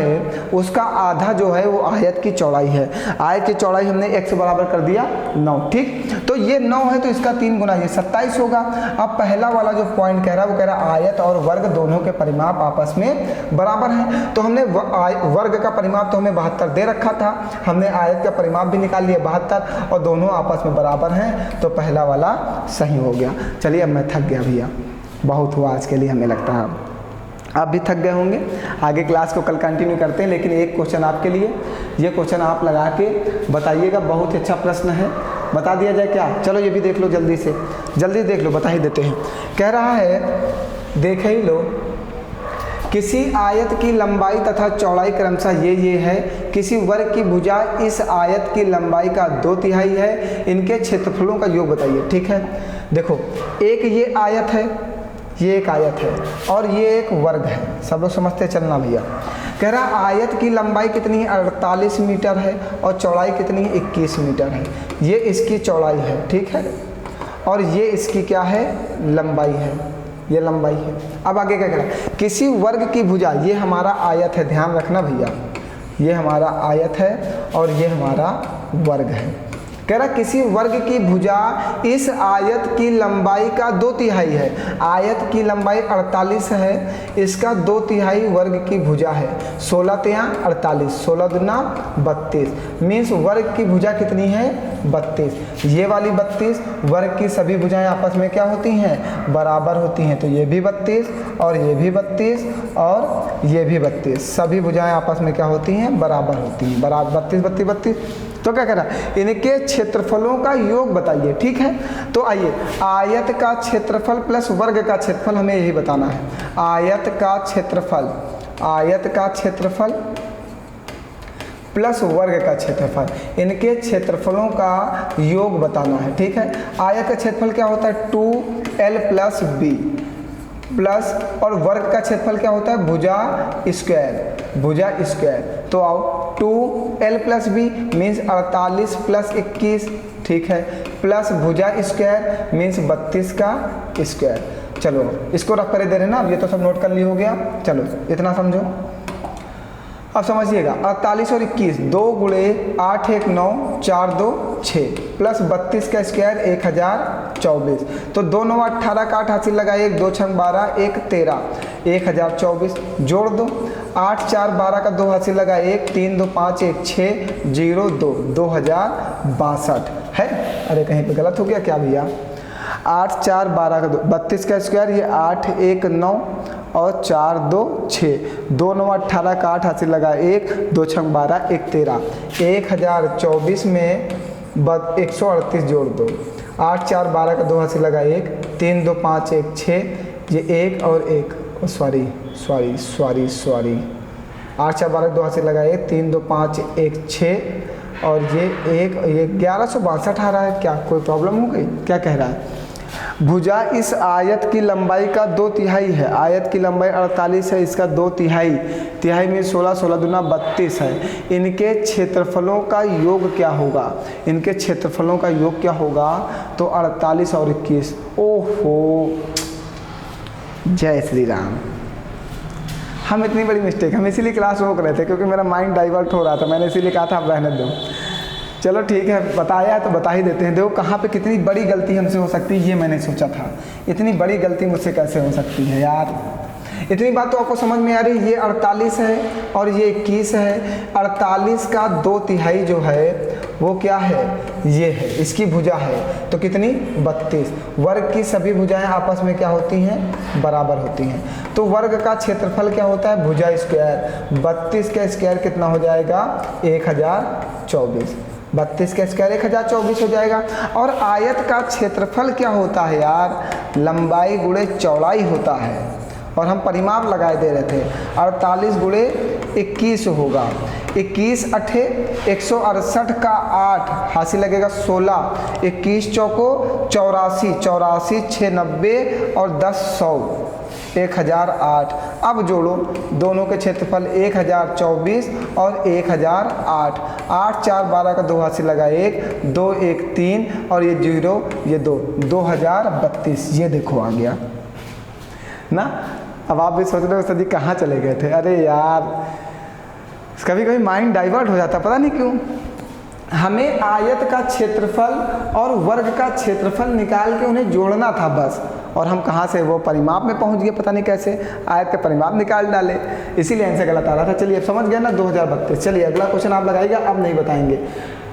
A: उसका आधा जो है वो आयत की चौड़ाई है। आयत की चौड़ाई हमने x बराबर कर दिया 9। ठीक, तो ये 9 है तो इसका 3 गुना ये 27 होगा। अब पहला वाला जो पॉइंट कह रहा है वो कह रहा है आयत और वर्ग दोनों के परिमाप आपस में बराबर हैं। तो हमने वर्ग का परिमाप तो हमें 72 दे रखा था, हमने आयत का परिमाप भी निकाल लिया 72 और दोनों आपस में बराबर हैं, तो पहला वाला सही हो गया। चलिए अब मैं थक गया भैया, बहुत हुआ आज के लिए हमें लगता है। आप भी थक गए होंगे। आगे क्लास को कल कंटिन्यू करते हैं, लेकिन एक क्वेश्चन आपके लिए, ये क्वेश्चन आप लगा के बताइएगा। बहुत ही अच्छा प्रश्न है, बता दिया जाए क्या। चलो ये भी देख लो, जल्दी से जल्दी देख लो, बता ही देते हैं। कह रहा है देख ही लो, किसी आयत की लंबाई तथा चौड़ाई क्रमशः ये है। किसी वर्ग की भुजा इस आयत की लंबाई का 2/3 है। इनके क्षेत्रफलों का योग बताइए। ठीक है, देखो एक ये आयत है, ये एक आयत है और ये एक वर्ग है। सब लोग समझते चलना भैया। कह रहा आयत की लंबाई कितनी है 48 मीटर है और चौड़ाई कितनी है 21 मीटर है। ये इसकी चौड़ाई है, ठीक है, और ये इसकी क्या है लंबाई है, ये लंबाई है। अब आगे क्या कह रहा है किसी वर्ग की भुजा, ये हमारा आयत है, ध्यान रखना भैया, ये हमारा आयत है और ये हमारा वर्ग है। कह रहा किसी वर्ग की भुजा इस आयत की लंबाई का 2/3 है। आयत की लंबाई 48 है, इसका 2/3 वर्ग की भुजा है। 16 तिया 48, 16 दूना 32, मीन्स वर्ग की भुजा कितनी है 32। ये वाली 32, वर्ग की सभी भुजाएं आपस में क्या होती हैं बराबर होती हैं। तो ये भी 32 और ये भी 32 और ये भी 32, सभी भुजाएं आपस में क्या होती हैं बराबर होती हैं, बराबर 32 32 32। तो क्या कह रहा है इनके क्षेत्रफलों का योग बताइए। ठीक है, तो आइए आयत का क्षेत्रफल प्लस वर्ग का क्षेत्रफल हमें यही बताना है। आयत का क्षेत्रफल, आयत का क्षेत्रफल प्लस वर्ग का क्षेत्रफल, इनके क्षेत्रफलों का योग बताना है। ठीक है, आयत का क्षेत्रफल क्या होता है 2l प्लस बी प्लस, और वर्ग का क्षेत्रफल क्या होता है भुजा स्क्वायर, भुजा स्क्वायर। तो आओ 2l plus B means 48 plus 21, ठीक है, प्लस भुजा स्क्वायर मीन्स 32 का स्क्वायर। चलो इसको रख कर दे रहे ना, अब ये तो सब नोट कर लिया हो गया। चलो इतना समझो, अब समझिएगा 48 और 21, 2 गुणे 8 1 9 4 2 6 प्लस 32 का स्क्वायर 1024। तो 2 9 18 का 8 हासिल लगाए, 1 2 6 12 1 13, 1024 जोड़ दो। 8 4 12 का 2 हासिल लगा 1, 3 2 5 1 6 0 2 2062 है। अरे कहीं पे गलत हो गया क्या भैया? 8 4 12 का 2 32 का स्क्वायर, ये 8 1 9 और 4 2 6, 2 9 18 का 8 हासिल लगा 1, 2 6 12 1 13। 1024 में 138 जोड़ दो। 8 4 12 का 2 हासिल लगा 1, 3 2 5 1 6, ये 1 और 1, सॉरी 8 4 12 का 2 हासिल लगा 1, 3 2 5 1 6 और ये 1, ये 1162 आ रहा है। क्या कोई प्रॉब्लम हो गई? क्या कह रहा है? भुजा इस आयत की लंबाई का 2/3 है। आयत की लंबाई 48 है, इसका 2/3, तिहाई में 16, 16 दूना 32 है। इनके क्षेत्रफलों का योग क्या होगा? इनके क्षेत्रफलों का योग क्या होगा? तो 48 और 21। ओहो, जय श्री राम। हम इतनी बड़ी मिस्टेक, हम इसीलिए क्लास रोक रहे थे क्योंकि मेरा माइंड डाइवर्ट हो रहा था। मैंने इसीलिए कहा था आप रहने दो। चलो ठीक है, बताया तो बता ही देते हैं। देखो कहाँ पे कितनी बड़ी गलती हमसे हो सकती है, ये मैंने सोचा था। इतनी बड़ी गलती मुझसे कैसे हो सकती है यार? इतनी बात तो आपको समझ में आ रही है। ये 48 है और ये 21 है। 48 का 2/3 जो है वो क्या है? ये है, इसकी भुजा है। तो कितनी? 32। वर्ग की सभी भुजाएं आपस में क्या होती हैं? बराबर होती हैं। तो वर्ग का क्षेत्रफल क्या होता है? भुजा स्क्वायर। 32 का स्क्वायर कितना हो जाएगा? 1024। 32 का स्क्वायर 1024 हो जाएगा। और आयत का क्षेत्रफल क्या होता है यार? लंबाई गुणे चौड़ाई होता है। और हम परिमाप लगाए दे रहे थे, 48 गुणे 21 होगा। 21 8 168 का 8 हासिल लगेगा 16, 21 चौको 84, 84 6 90 और 10 100, 1008। अब जोड़ो दोनों के क्षेत्रफल 1024 और 1008। 8 4 12 का 2 हासिल लगा 1, 2 1 3 और ये 0 ये 2, 2032। ये देखो आ गया ना। अब आप भी सोच रहे हो सर जी कहाँ चले गए थे? अरे यार, कभी कभी माइंड डाइवर्ट हो जाता, पता नहीं क्यों। हमें आयत का क्षेत्रफल और वर्ग का क्षेत्रफल निकाल के उन्हें जोड़ना था बस। और हम कहाँ से वो परिमाप में पहुँच गए, पता नहीं कैसे आयत के परिमाप निकाल डाले, इसीलिए आंसर गलत आ रहा था। चलिए अब समझ गए ना, 2032। चलिए अगला क्वेश्चन आप लगाइएगा, अब नहीं बताएंगे।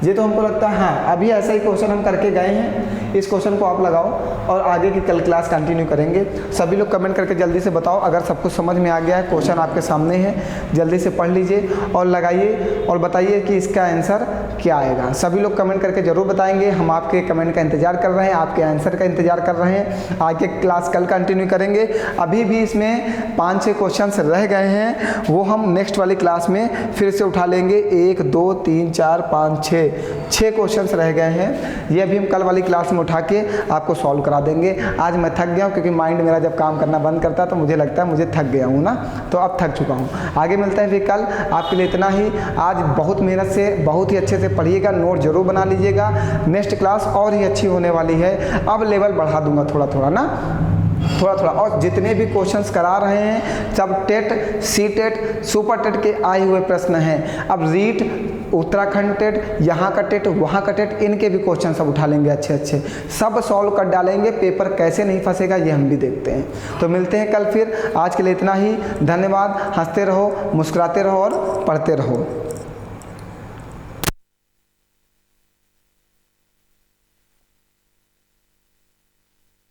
A: ये तो हमको लगता है हाँ, अभी ऐसा ही क्वेश्चन हम करके गए हैं। इस क्वेश्चन को आप लगाओ और आगे की कल क्लास कंटिन्यू करेंगे। सभी लोग कमेंट करके जल्दी से बताओ अगर सब कुछ समझ में आ गया है। क्वेश्चन आपके सामने है, जल्दी से पढ़ लीजिए और लगाइए और बताइए कि इसका आंसर क्या आएगा। सभी लोग कमेंट करके ज़रूर बताएंगे। हम आपके कमेंट का इंतज़ार कर रहे हैं, आपके आंसर का इंतज़ार कर रहे हैं। आगे क्लास कल कंटिन्यू करेंगे। अभी भी इसमें 5-6 क्वेश्चन रह गए हैं, वो हम नेक्स्ट वाली क्लास में फिर से उठा लेंगे। 1 2 3 4 5 6 क्वेश्चंस रह गए हैं। ये अभी हम कल वाली क्लास में उठा के आपको सॉल्व करा देंगे। आज मैं थक गया हूँ क्योंकि माइंड मेरा जब काम करना बंद करता है तो मुझे लगता है मुझे थक गया हूँ ना, तो अब थक चुका हूँ। आगे मिलते हैं फिर कल। आपके लिए इतना ही। आज बहुत मेहनत से बहुत ही अच्छे से पढ़िएगा, नोट जरूर बना लीजिएगा। नेक्स्ट क्लास और ही अच्छी होने वाली है। अब लेवल बढ़ा दूंगा थोड़ा थोड़ा ना, थोड़ा थोड़ा। और जितने भी क्वेश्चंस करा रहे हैं सब TET, C TET, super TET के आए हुए प्रश्न हैं। अब रीट, उत्तराखंड टेट, यहाँ का टेट, वहाँ का टेट, इनके भी क्वेश्चन सब उठा लेंगे अच्छे अच्छे, सब सॉल्व कर डालेंगे। पेपर कैसे नहीं फंसेगा ये हम भी देखते हैं। तो मिलते हैं कल फिर। आज के लिए इतना ही। धन्यवाद। हंसते रहो, मुस्कुराते रहो और पढ़ते रहो।